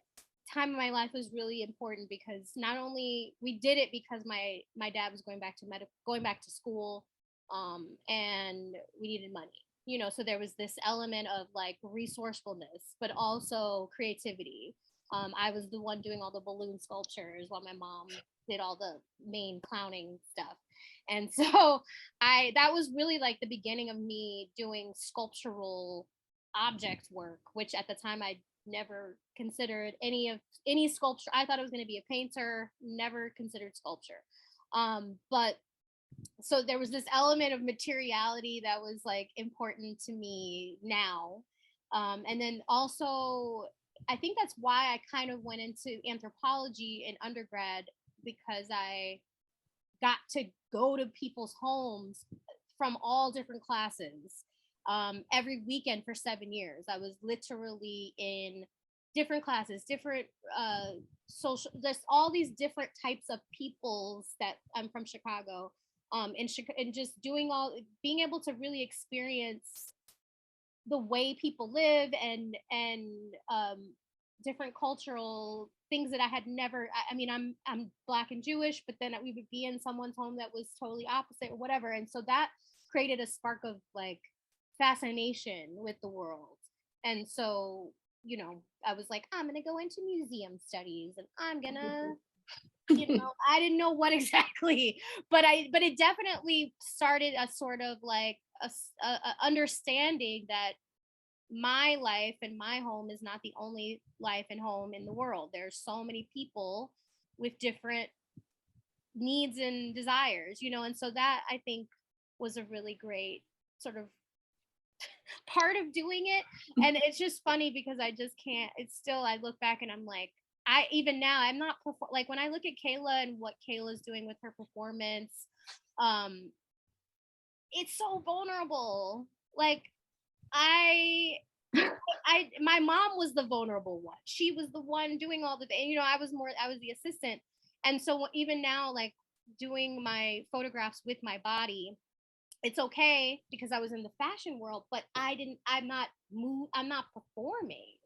time of my life was really important, because not only we did it because my dad was going back to school, and we needed money, so there was this element of like resourcefulness, but also creativity. I was the one doing all the balloon sculptures while my mom did all the main clowning stuff. And so that was really like the beginning of me doing sculptural object work, which at the time I never considered any sculpture. I thought I was going to be a painter, never considered sculpture. But so there was this element of materiality that was like important to me now. And then also, I think that's why I kind of went into anthropology in undergrad, because I got to go to people's homes from all different classes every weekend for 7 years. I was literally in different classes, different social, there's all these different types of peoples that I'm from Chicago, and just being able to really experience the way people live and different cultural things that I had never. I mean, I'm Black and Jewish, but then we would be in someone's home that was totally opposite or whatever, and so that created a spark of like fascination with the world. And so, I was like, I'm gonna go into museum studies, and I'm gonna I didn't know what exactly, but it definitely started a sort of like a understanding that my life and my home is not the only life and home in the world. There's so many people with different needs and desires, and so that I think was a really great sort of part of doing it. And it's just funny because I just can't, it's still, I look back and I'm like, even now, I'm not, like when I look at Kayla and what Kayla's doing with her performance, it's so vulnerable. Like my mom was the vulnerable one. She was the one doing all the things, you know, I was the assistant. And so even now, like doing my photographs with my body, it's okay because I was in the fashion world, but I'm not performing.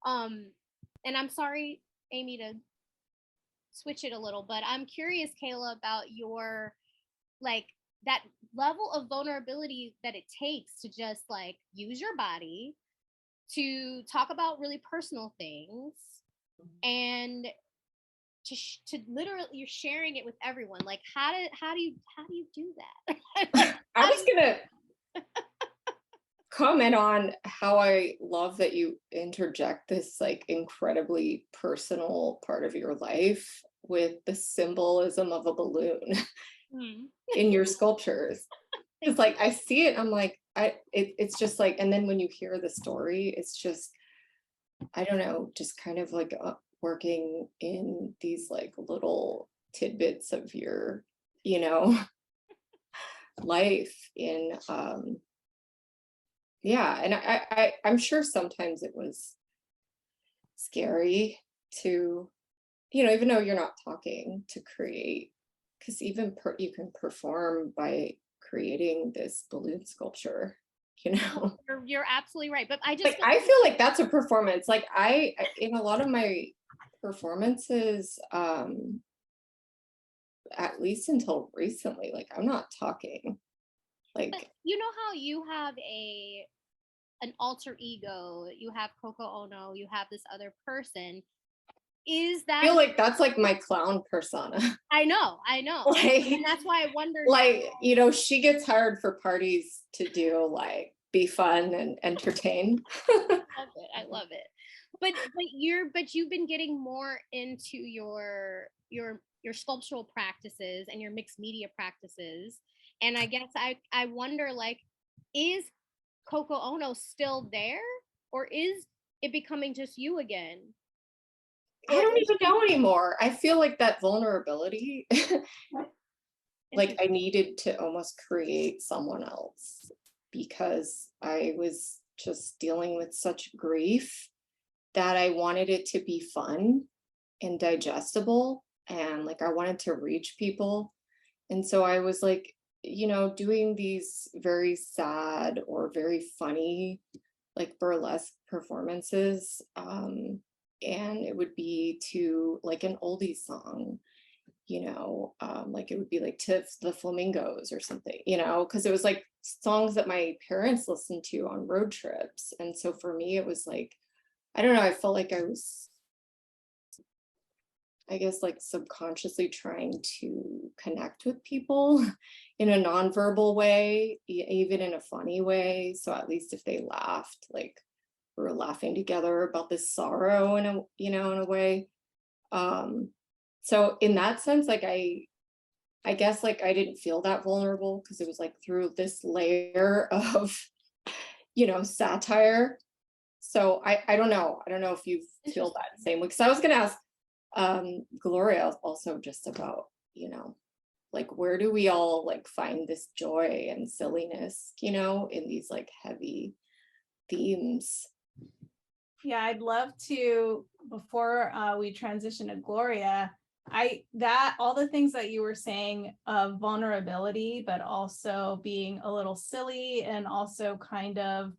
And I'm sorry, Amy, to switch it a little, but I'm curious, Kayla, about your, like, that level of vulnerability that it takes to just like use your body to talk about really personal things and to literally, you're sharing it with everyone. Like, how do you do that? I was gonna comment on how I love that you interject this like incredibly personal part of your life with the symbolism of a balloon in your sculptures. It's like I see it, I'm like, it's just like, and then when you hear the story, it's just, I don't know, just kind of like working in these like little tidbits of your, you know, life in yeah. And I'm sure sometimes it was scary to, you know, even though you're not talking, to create, because even you can perform by creating this balloon sculpture, you know. You're absolutely right, but I just like I feel like that's a performance. Like I in a lot of my performances, at least until recently, like I'm not talking. Like, but you know how you have an alter ego, you have Coco Ono, you have this other person. Is that, I feel like that's like my clown persona. I know. Like, and that's why I wondered, like, you know, she gets hired for parties to do like be fun and entertain. I love it. But you've been getting more into your sculptural practices and your mixed media practices. And I guess I wonder, like, is Coco Ono still there, or is it becoming just you again? I don't even know anymore. I feel like that vulnerability, like I needed to almost create someone else because I was just dealing with such grief that I wanted it to be fun and digestible, and like I wanted to reach people. And so I was like, you know, doing these very sad or very funny, like burlesque performances. And it would be to like an oldie song, you know, like it would be like to the Flamingos or something, you know, because it was like songs that my parents listened to on road trips. And so for me, it was like, I don't know, I felt like I was, I guess, like subconsciously trying to connect with people in a nonverbal way, even in a funny way. So at least if they laughed, like we were laughing together about this sorrow in a, you know, in a way. So in that sense, like I guess like I didn't feel that vulnerable because it was like through this layer of, you know, satire. So I don't know. I don't know if you feel that same way. Because I was gonna ask Gloria also just about, you know, like where do we all like find this joy and silliness, you know, in these like heavy themes. Yeah, I'd love to, before we transition to Gloria, all the things that you were saying of vulnerability, but also being a little silly and also kind of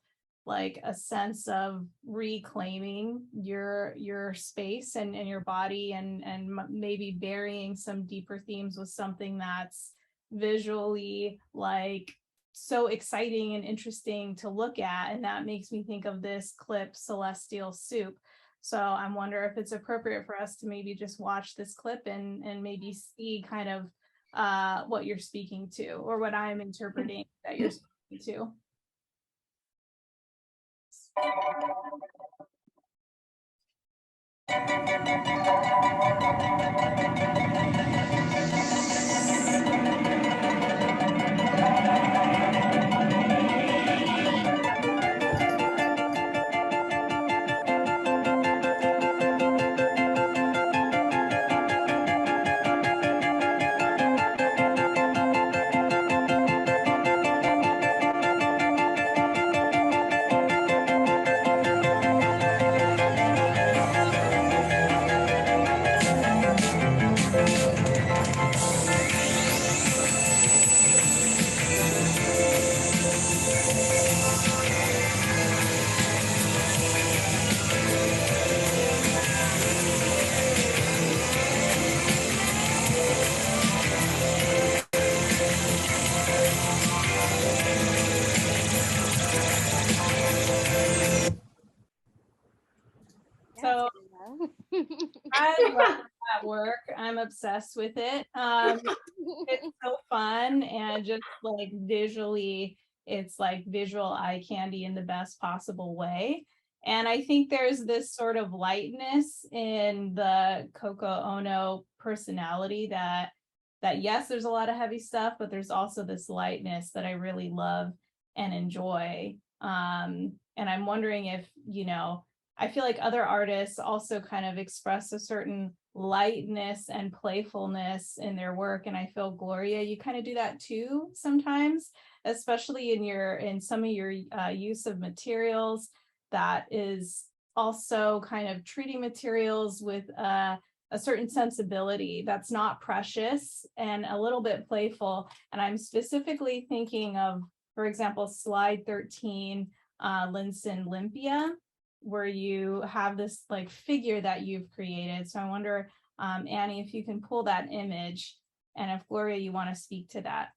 like a sense of reclaiming your space and your body and maybe burying some deeper themes with something that's visually like so exciting and interesting to look at. And that makes me think of this clip, Celestial Soup. So I'm wondering if it's appropriate for us to maybe just watch this clip and maybe see kind of what you're speaking to, or what I'm interpreting that you're speaking to. So I love that work. I'm obsessed with it. It's so fun and just like visually, it's like visual eye candy in the best possible way. And I think there's this sort of lightness in the Coco Ono personality that yes, there's a lot of heavy stuff, but there's also this lightness that I really love and enjoy. And I'm wondering if, I feel like other artists also kind of express a certain lightness and playfulness in their work. And I feel, Gloria, you kind of do that too sometimes, especially in some of your use of materials that is also kind of treating materials with a certain sensibility that's not precious and a little bit playful. And I'm specifically thinking of, for example, slide 13, Linson Limpia, where you have this like figure that you've created. So I wonder, Annie, if you can pull that image, and if Gloria, you want to speak to that.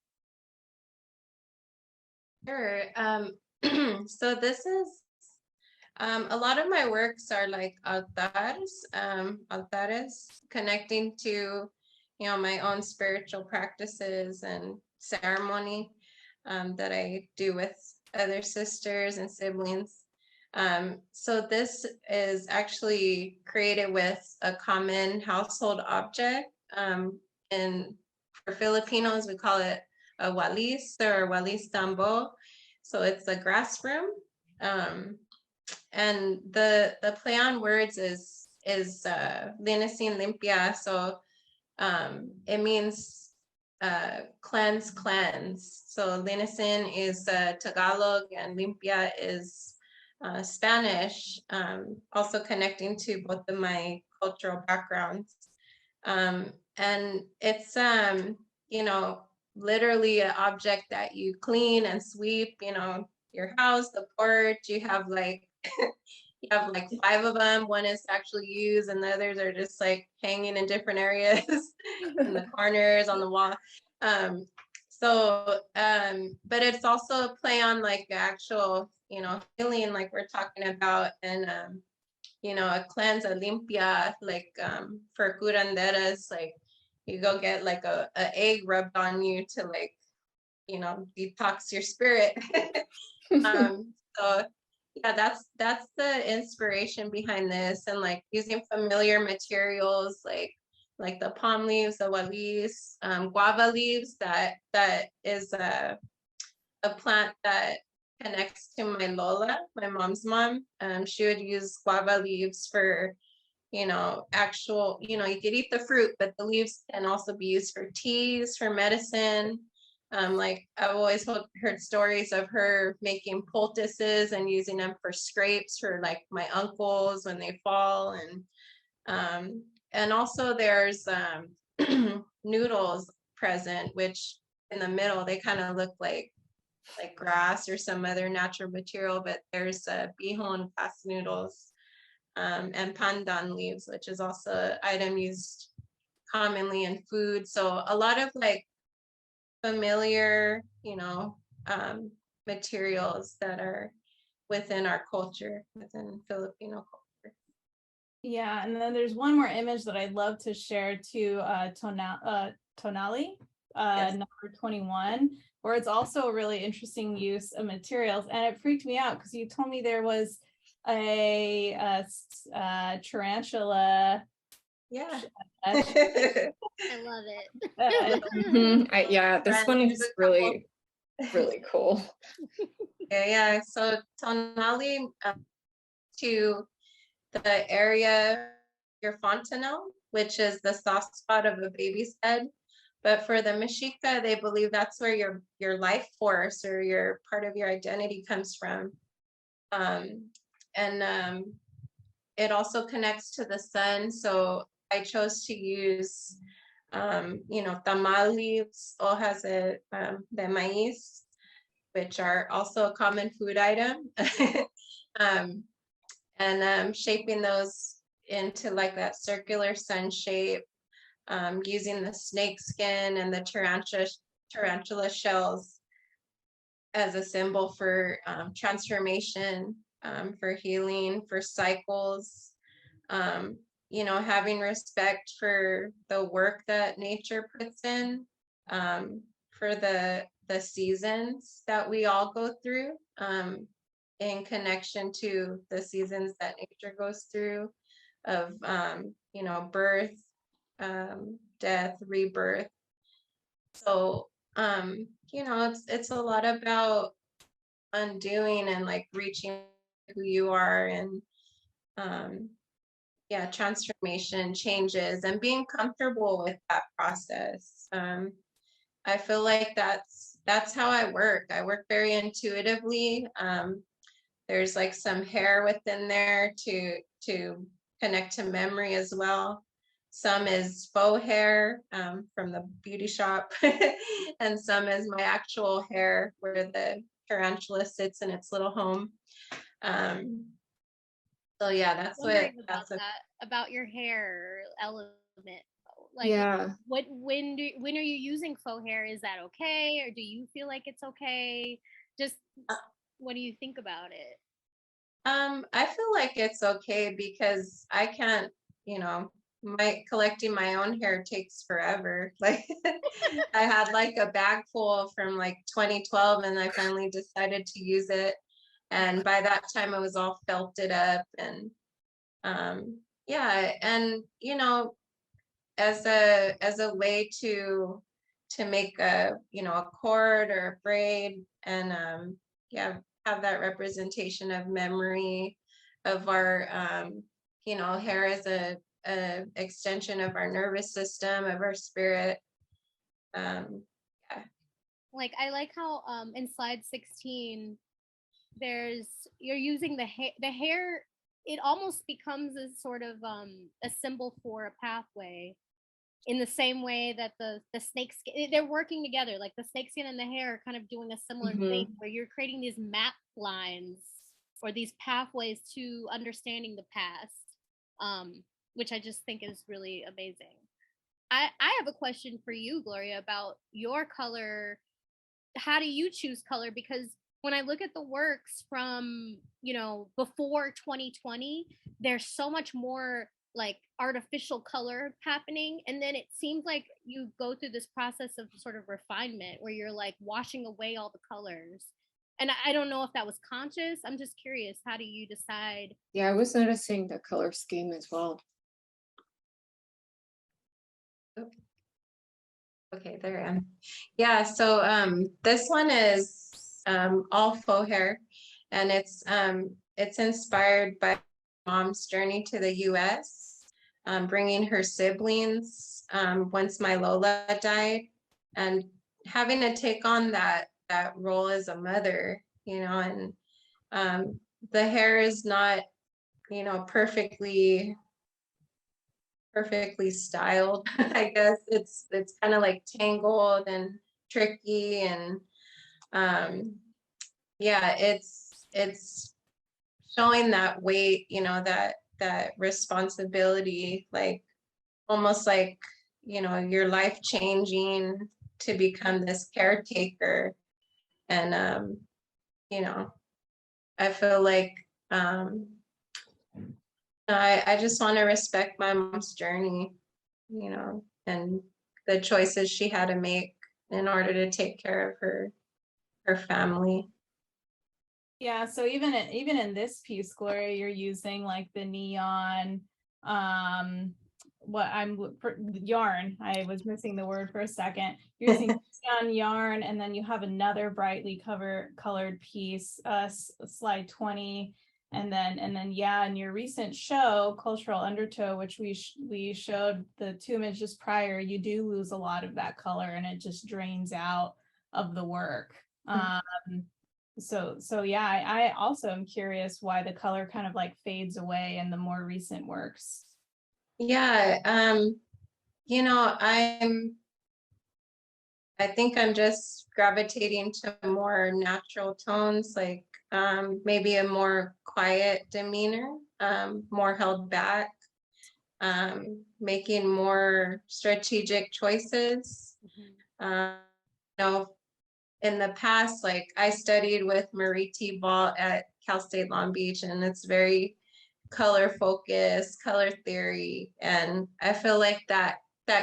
Sure. So this is a lot of my works are like altares, connecting to, my own spiritual practices and ceremony that I do with other sisters and siblings. So this is actually created with a common household object. And for Filipinos, we call it a walis or walis tambo. So it's a grass broom. And the play on words is linisin limpia. So it means cleanse. So linisin is Tagalog and limpia is Spanish, also connecting to both of my cultural backgrounds. And it's, literally an object that you clean and sweep, your house, the porch. You have like 5 of them. One is actually used and the others are just like hanging in different areas in the corners on the wall. But it's also a play on like the actual, healing like we're talking about, and a cleanse, a limpia, like for curanderas, like you go get like a egg rubbed on you to like, detox your spirit. So yeah, that's the inspiration behind this, and like using familiar materials like the palm leaves, the walis, guava leaves. That is a plant that connects to my Lola, my mom's mom. She would use guava leaves for, actual, you could eat the fruit, but the leaves can also be used for teas, for medicine. Like I've always heard stories of her making poultices and using them for scrapes for like my uncles when they fall, and also there's noodles present, which in the middle they kind of look like grass or some other natural material, but there's bihon glass noodles, and pandan leaves, which is also an item used commonly in food. So a lot of like familiar, materials that are within our culture, within Filipino culture. Yeah, and then there's one more image that I'd love to share to Tonali, Yes. number 21, where it's also a really interesting use of materials. And it freaked me out because you told me there was a tarantula. Yeah. I love it. Yeah, this one is really, really cool. Yeah. So Tonali to the area, your fontanelle, which is the soft spot of a baby's head. But for the Mexica, they believe that's where your life force or your part of your identity comes from. It also connects to the sun. So I chose to use, tamal leaves, hojas de maíz, which are also a common food item. Shaping those into like that circular sun shape, using the snake skin and the tarantula shells as a symbol for transformation, for healing, for cycles, you know, having respect for the work that nature puts in, for the seasons that we all go through, in connection to the seasons that nature goes through of, you know, birth, death, rebirth. So, you know, it's a lot about undoing and like reaching who you are, and yeah, transformation, changes, and being comfortable with that process. I feel like that's how I work. I work very intuitively. There's like some hair within there to connect to memory as well. Some is faux hair, from the beauty shop, and some is my actual hair where the tarantula sits in its little home. So yeah, that's Wondering what about that, about your hair element. Like, Yeah. when are you using faux hair? Is that okay, or do you feel like it's okay? Just what do you think about it? I feel like it's okay because I can't, you know, collecting my own hair takes forever. Like I had like a bag full from like 2012 and I finally decided to use it. And by that time it was all felted up, and yeah, and you know, as a way to make a, you know, a cord or a braid, and yeah, have that representation of memory of our, you know, hair as a extension of our nervous system, of our spirit. Yeah. Like, I like how in slide 16 you're using the hair. It almost becomes a sort of a symbol for a pathway, in the same way that the snakeskin, they're working together, like the snakeskin and the hair are kind of doing a similar thing, where you're creating these map lines or these pathways to understanding the past, which I just think is really amazing. I have a question for you, Gloria, about your color. How do you choose color? Because when I look at the works from, before 2020, there's so much more like artificial color happening. And then it seems like you go through this process of sort of refinement where you're like washing away all the colors. And I don't know if that was conscious. I'm just curious, how do you decide? Yeah, I was noticing the color scheme as well. Okay, there I am. Yeah, so this one is all faux hair, and it's inspired by mom's journey to the US, bringing her siblings once my Lola died, and having to take on that role as a mother, and the hair is not, perfectly styled. I guess it's kind of like tangled and tricky, and yeah, it's showing that weight, that responsibility, like almost like, your life changing to become this caretaker. And I feel like I just want to respect my mom's journey, and the choices she had to make in order to take care of her family. Yeah, so even in this piece, Gloria, you're using like the neon, yarn. I was missing the word for a second. You're using neon yarn, and then you have another brightly colored piece, slide 20. And then yeah, in your recent show, Cultural Undertow, which we showed the 2 images prior, you do lose a lot of that color and it just drains out of the work. So yeah, I also am curious why the color kind of like fades away in the more recent works. Yeah, I think I'm just gravitating to more natural tones, like maybe a more quiet demeanor, more held back, making more strategic choices. In the past, like I studied with Marie T. Ball at Cal State Long Beach, and it's very color focus, color theory, and I feel like that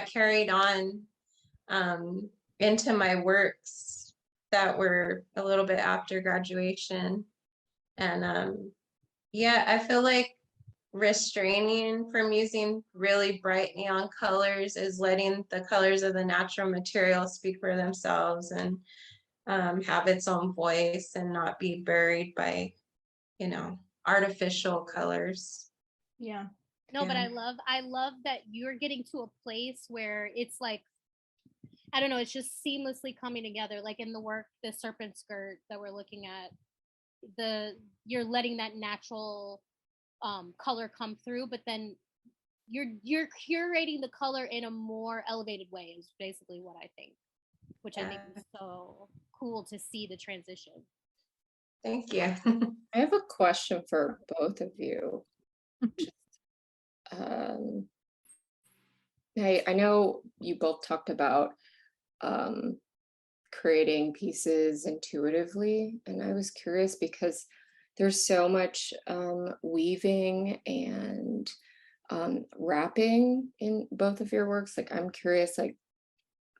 carried on into my works that were a little bit after graduation. And yeah, I feel like restraining from using really bright neon colors is letting the colors of the natural material speak for themselves and have its own voice and not be buried by, artificial colors. Yeah. No, but Yeah. I love that you're getting to a place where it's like, I don't know, it's just seamlessly coming together. Like in the work, the serpent skirt that we're looking at, you're letting that natural color come through, but then you're curating the color in a more elevated way is basically what I think, which I think is so cool to see the transition. Thank you. I have a question for both of you. I know you both talked about creating pieces intuitively, and I was curious because there's so much weaving and wrapping in both of your works. Like, I'm curious, like,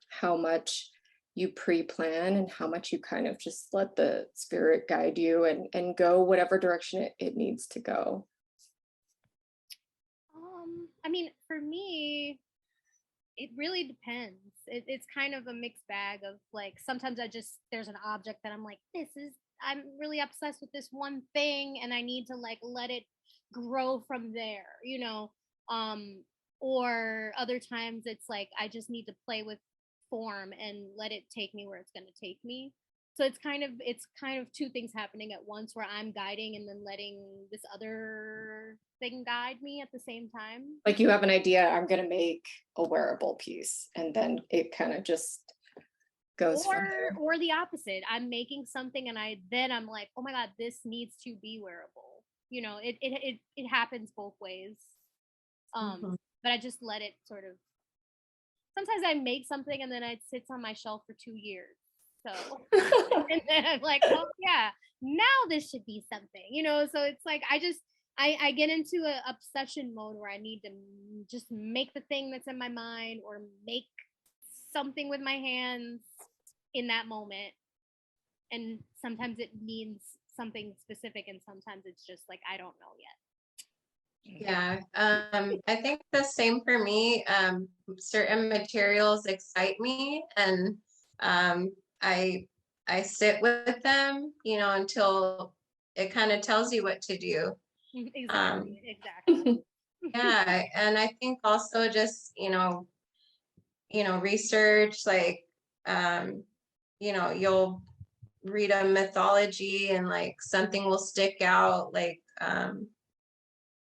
how much you pre-plan and how much you kind of just let the spirit guide you and go whatever direction it needs to go. I mean, for me, it really depends. It's kind of a mixed bag of like, sometimes there's an object that I'm like, I'm really obsessed with this one thing and I need to like let it grow from there, or other times it's like, I just need to play with form and let it take me where it's going to take me. So it's kind of two things happening at once, where I'm guiding and then letting this other thing guide me at the same time. Like, you have an idea, I'm going to make a wearable piece, and then it kind of just goes from there. Or the opposite. I'm making something and I'm like, oh my God, this needs to be wearable. It happens both ways. But I just let it sort of, sometimes I make something and then it sits on my shelf for 2 years. So, and then I'm like, oh yeah, now this should be something, so it's like, I get into an obsession mode where I need to just make the thing that's in my mind or make something with my hands in that moment. And sometimes it means something specific and sometimes it's just like, I don't know yet. Yeah, I think the same for me. Certain materials excite me, and I sit with them, until it kind of tells you what to do. Exactly. Yeah, and I think also just, research, like, you'll read a mythology and like something will stick out, like,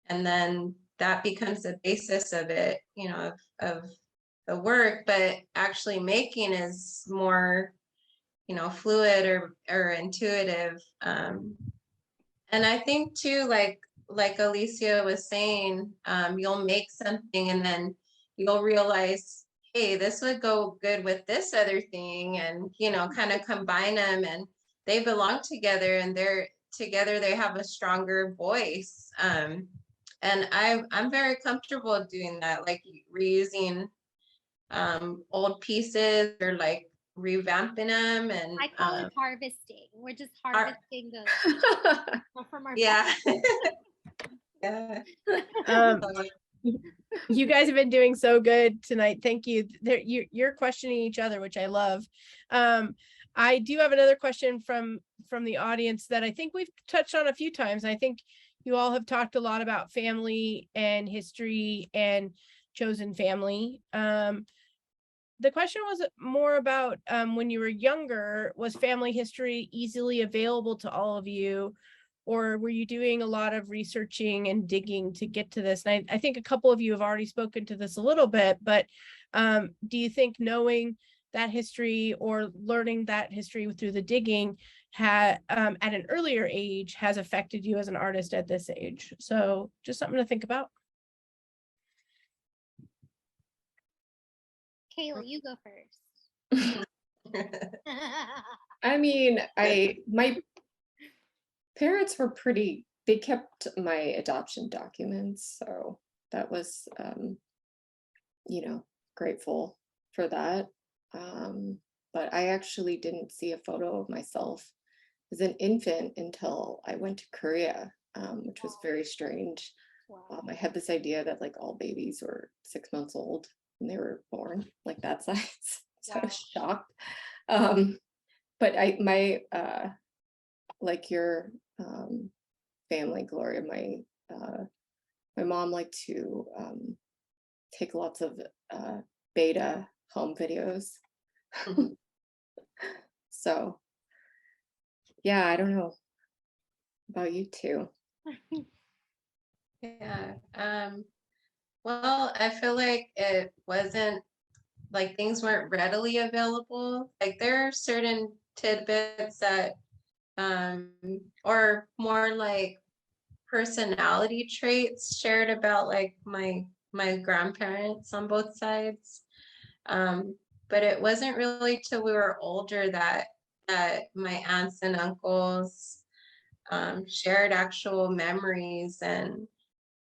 and then that becomes the basis of it, of the work, but actually making is more, fluid or intuitive. And I think too, like Alicia was saying, you'll make something and then you'll realize, hey, this would go good with this other thing, and kind of combine them, and they belong together, and together they have a stronger voice. And I'm very comfortable doing that, like reusing old pieces or like revamping them. And I call it harvesting. We're just harvesting from our yeah. Yeah. You guys have been doing so good tonight. Thank you. You're questioning each other, which I love. I do have another question from the audience that I think we've touched on a few times. I think you all have talked a lot about family and history and chosen family. The question was more about when you were younger, was family history easily available to all of you? Or were you doing a lot of researching and digging to get to this? And I think a couple of you have already spoken to this a little bit, but do you think knowing that history or learning that history through the digging at an earlier age has affected you as an artist at this age? So just something to think about. Kayla, you go first. I mean, my parents were pretty they kept my adoption documents, so that was, grateful for that. But I actually didn't see a photo of myself as an infant until I went to Korea, which was very strange. Wow. I had this idea that like all babies were 6 months old when they were born, like that size. So I was shocked. But like your family, Gloria, my mom liked to take lots of beta home videos. So yeah, I don't know about you too. Yeah. Well, I feel like it wasn't like things weren't readily available. Like there are certain tidbits that or more like personality traits shared about like my grandparents on both sides. But it wasn't really till we were older that my aunts and uncles shared actual memories. And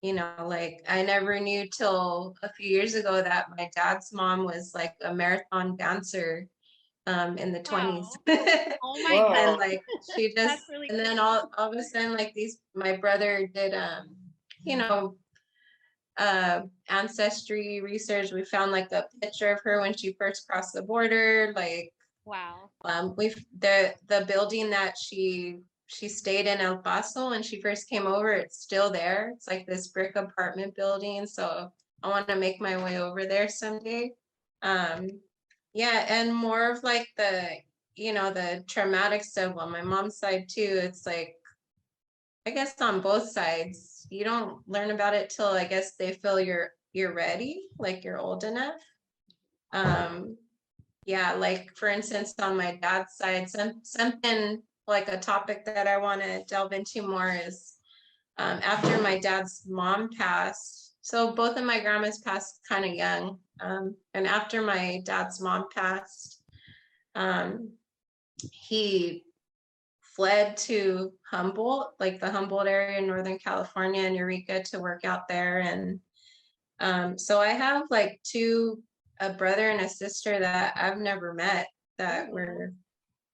like I never knew till a few years ago that my dad's mom was like a marathon dancer in the 20s. Oh my Whoa. God. And like she just That's really and then all of a sudden like my brother did you know ancestry research. We found like a picture of her when she first crossed the border. Like wow. we've the building that she stayed in El Paso when she first came over, it's still there. It's like this brick apartment building. So I want to make my way over there someday. Yeah, and more of like the traumatic stuff on my mom's side too. It's like, I guess on both sides, you don't learn about it till I guess they feel you're ready, like you're old enough. Yeah, like for instance, on my dad's side, something like a topic that I want to delve into more is after my dad's mom passed. So both of my grandmas passed kind of young. And after my dad's mom passed, he fled to Humboldt, like the Humboldt area in Northern California and Eureka, to work out there. And so I have like a brother and a sister that I've never met that were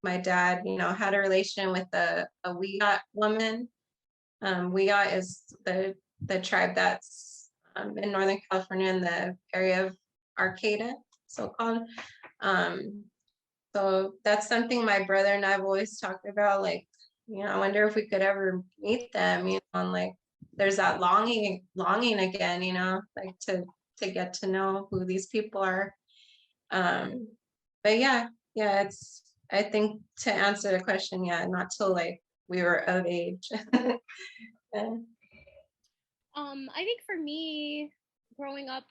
my dad, had a relation with a Wegot woman. Wegot is the tribe that's in Northern California in the area of Arcata, so-called. So that's something my brother and I've always talked about. Like, I wonder if we could ever meet them, and like there's that longing again, like to get to know who these people are. But yeah, it's, I think to answer the question, yeah, not till like we were of age. Yeah. I think for me, growing up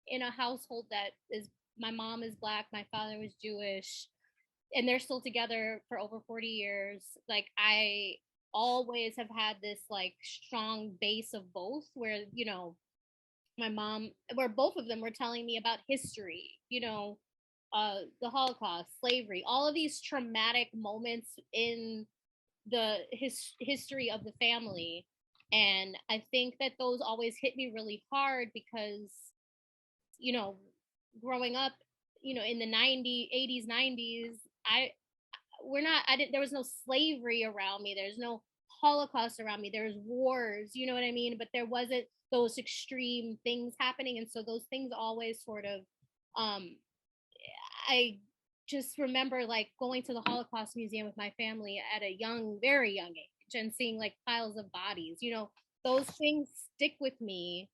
in a household that is, my mom is Black, my father was Jewish, and they're still together for over 40 years. Like I always have had this like strong base of both where, my mom, where both of them were telling me about history, the Holocaust, slavery, all of these traumatic moments in the history of the family. And I think that those always hit me really hard because, growing up, in the 90s, 80s, 90s, there was no slavery around me. There's no Holocaust around me. There's wars, you know what I mean? But there wasn't those extreme things happening. And so those things always sort of, I just remember like going to the Holocaust Museum with my family at a very young age and seeing like piles of bodies, those things stick with me.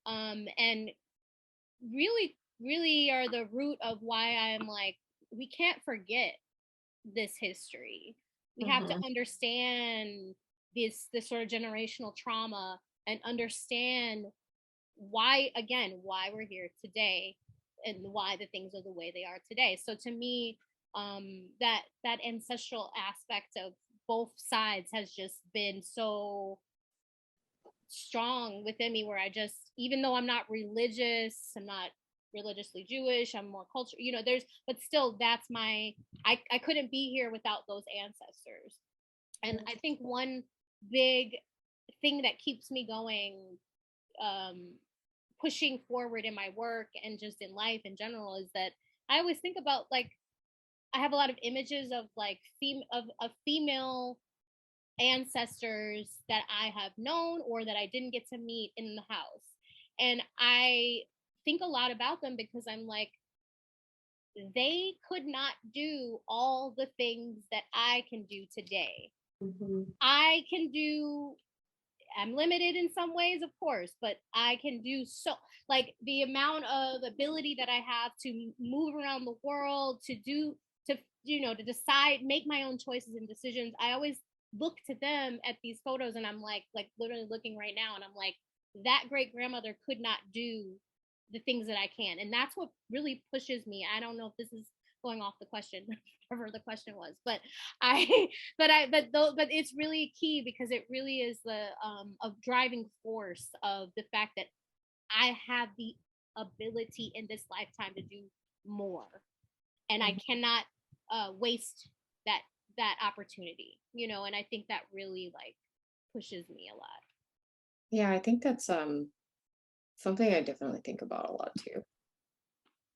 And really, really are the root of why I'm like, we can't forget this history. We have to understand this sort of generational trauma and understand why we're here today and why the things are the way they are today. So to me, that ancestral aspect of both sides has just been so strong within me, where I just, even though I'm not religious, I'm not religiously Jewish, I'm more culture, but still that's I couldn't be here without those ancestors. And I think one big thing that keeps me going, pushing forward in my work and just in life in general, is that I always think about, like, I have a lot of images of like of female ancestors that I have known or that I didn't get to meet in the house. And I think a lot about them because I'm like, they could not do all the things that I can do today. I'm limited in some ways, of course, but I can do so, like, the amount of ability that I have to move around the world, to to decide, make my own choices and decisions. I always look to them at these photos, and I'm like literally looking right now, and I'm like, that great grandmother could not do the things that I can. And that's what really pushes me. I don't know if this is going off the question, whatever the question was, but it's really key, because it really is the driving force of the fact that I have the ability in this lifetime to do more, and I cannot waste that opportunity, and I think that really like pushes me a lot. Yeah, I think that's something I definitely think about a lot too.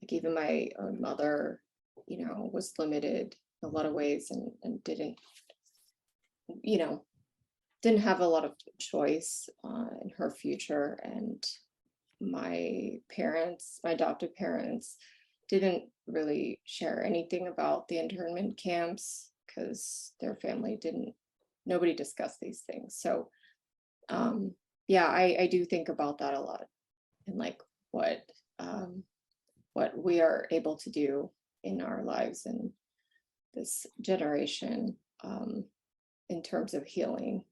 Like even my own mother, was limited in a lot of ways and didn't have a lot of choice in her future. And my adopted parents, didn't really share anything about the internment camps because their family nobody discussed these things. So yeah, I do think about that a lot, and like what we are able to do in our lives in this generation in terms of healing.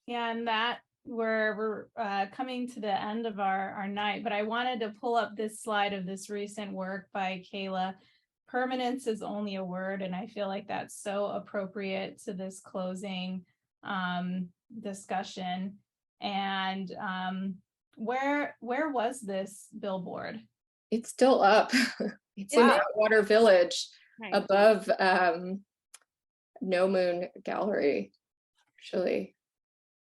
Yeah, and that we're coming to the end of our night, but I wanted to pull up this slide of this recent work by Kayla. Permanence is only a word, and I feel like that's so appropriate to this closing discussion. And where was this billboard? It's still up. It's in Atwater Village, Right. above No Moon Gallery, actually.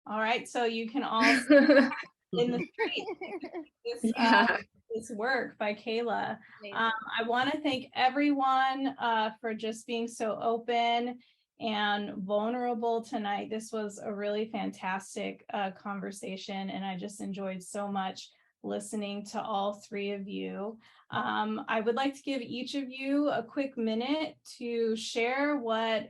All right, so you can all in the street this work by Kayla. I want to thank everyone for just being so open and vulnerable tonight. This was a really fantastic conversation, and I just enjoyed so much listening to all three of you. I would like to give each of you a quick minute to share what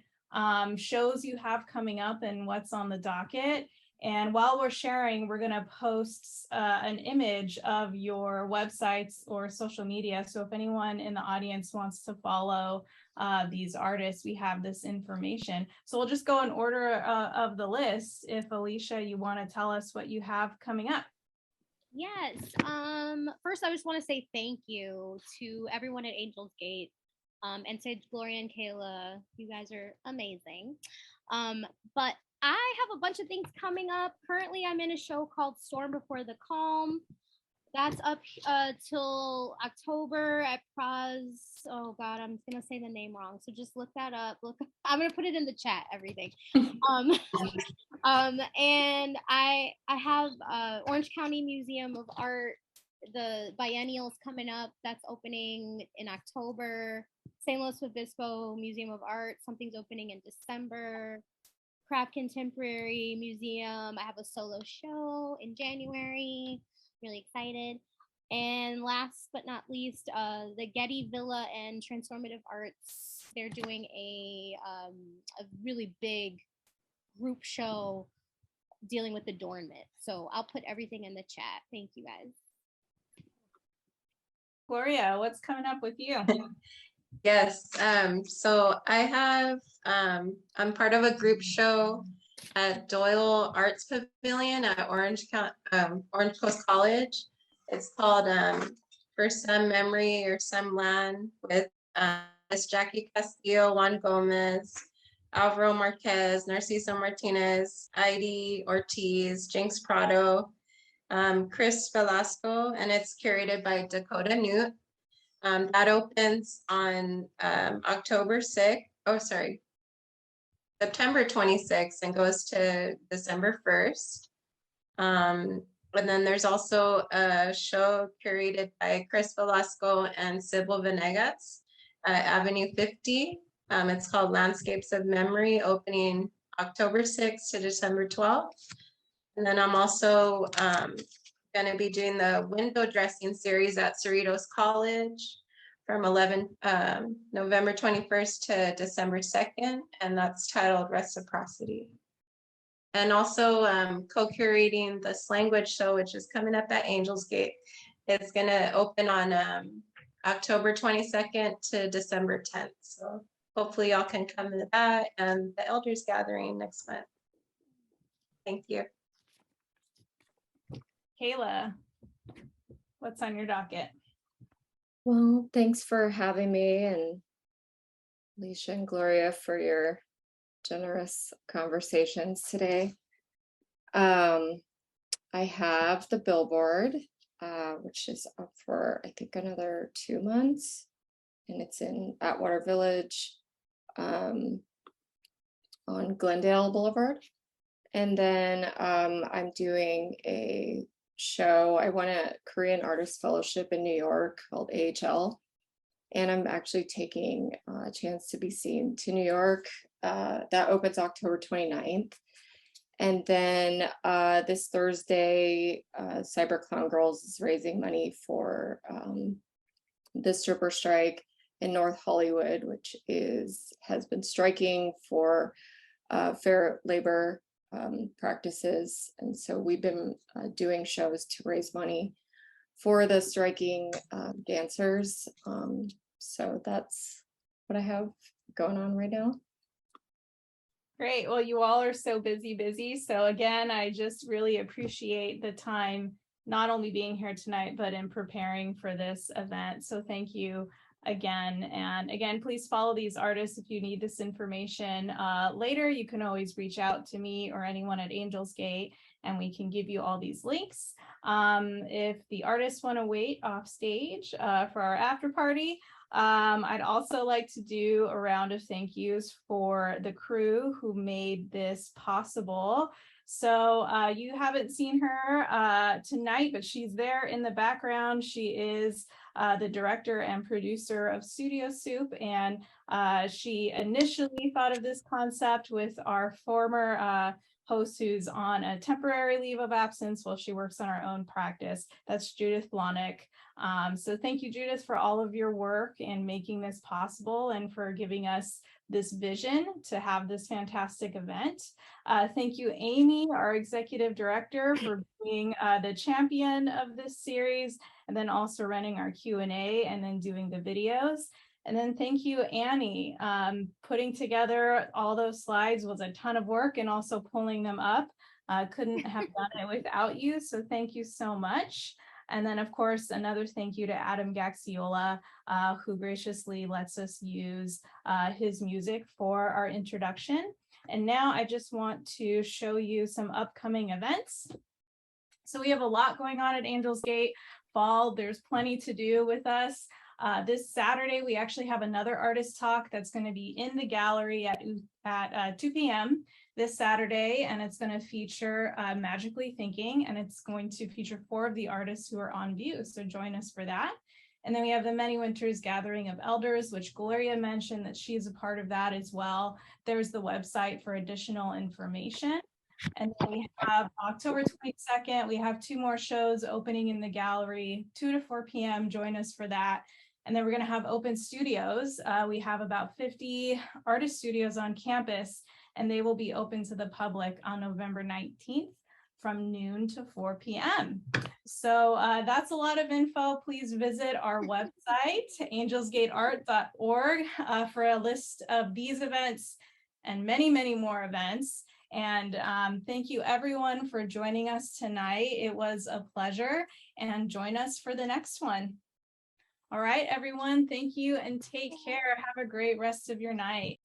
shows you have coming up and what's on the docket. And while we're sharing, we're going to post an image of your websites or social media. So if anyone in the audience wants to follow these artists, we have this information. So we'll just go in order of the list. If Alicia, you want to tell us what you have coming up. Yes. First, I just want to say thank you to everyone at Angels Gate, and to Gloria and Kayla. You guys are amazing. But I have a bunch of things coming up. Currently, I'm in a show called Storm Before the Calm. That's up till October at Praz. Oh God, I'm gonna say the name wrong, so just look that up. I'm gonna put it in the chat. Everything. And I have Orange County Museum of Art. The biennial's coming up. That's opening in October. St. Louis Obispo Museum of Art. Something's opening in December. Craft Contemporary Museum. I have a solo show in January. Really excited. And last but not least, the Getty Villa and Transformative Arts. They're doing a really big group show dealing with adornment. So I'll put everything in the chat. Thank you guys. Gloria, what's coming up with you? Yes, so I have, I'm part of a group show at Doyle Arts Pavilion at Orange Coast College. It's called For Some Memory or Some Land, with Miss Jackie Castillo, Juan Gomez, Alvaro Marquez, Narciso Martinez, Heidi Ortiz, Jinx Prado, Chris Velasco, and it's curated by Dakota Newt. That opens on October 6th. Oh, sorry. September 26th and goes to December 1st. And then there's also a show curated by Chris Velasco and Sybil Venegas at Avenue 50. It's called Landscapes of Memory, opening October 6th to December 12th. And then I'm also going to be doing the window dressing series at Cerritos College from November 21st to December 2nd, and that's titled Reciprocity. And also co-curating the Slanguage show, which is coming up at Angels Gate. It's going to open on October 22nd to December 10th. So hopefully y'all can come to that and the Elders Gathering next month. Thank you. Kayla, what's on your docket? Well, thanks for having me, and Alicia and Gloria for your generous conversations today. I have the billboard, which is up for I think another 2 months, and it's in Atwater Village on Glendale Boulevard. And then I'm doing a show. I won a Korean Artist Fellowship in New York called AHL, and I'm actually taking a chance to be seen to New York. That opens October 29th. And then this Thursday, Cyber Clown Girls is raising money for the stripper strike in North Hollywood, which has been striking for fair labor practices. And so we've been doing shows to raise money for the striking dancers. So that's what I have going on right now. Great. Well, you all are so busy. So again, I just really appreciate the time, not only being here tonight, but in preparing for this event. So thank you again. And again, please follow these artists if you need this information later. You can always reach out to me or anyone at Angels Gate, and we can give you all these links. If the artists want to wait off stage for our after party, I'd also like to do a round of thank yous for the crew who made this possible. So you haven't seen her tonight, but she's there in the background. She is the director and producer of Studio Soup, and she initially thought of this concept with our former host who's on a temporary leave of absence while she works on her own practice. That's Judith Blahnik. So thank you, Judith, for all of your work in making this possible and for giving us this vision to have this fantastic event. Thank you, Amy, our executive director, for being the champion of this series, and then also running our Q&A and then doing the videos. And then thank you, Annie. Putting together all those slides was a ton of work, and also pulling them up. Couldn't have done it without you. So thank you so much. And then, of course, another thank you to Adam Gaxiola, who graciously lets us use his music for our introduction. And now I just want to show you some upcoming events. So we have a lot going on at Angels Gate Fall. There's plenty to do with us. This Saturday, we actually have another artist talk that's going to be in the gallery at 2 p.m. this Saturday, and it's going to feature Magically Thinking, and it's going to feature 4 of the artists who are on view. So join us for that. And then we have the Many Winters Gathering of Elders, which Gloria mentioned that she's a part of that as well. There's the website for additional information. And then we have October 22nd, we have 2 more shows opening in the gallery, 2 to 4 p.m. Join us for that. And then we're going to have open studios. We have about 50 artist studios on campus, and they will be open to the public on November 19th from noon to 4 p.m. So that's a lot of info. Please visit our website, angelsgateart.org, for a list of these events and many, many more events. And thank you everyone for joining us tonight. It was a pleasure, and join us for the next one. All right, everyone, thank you and take care. Have a great rest of your night.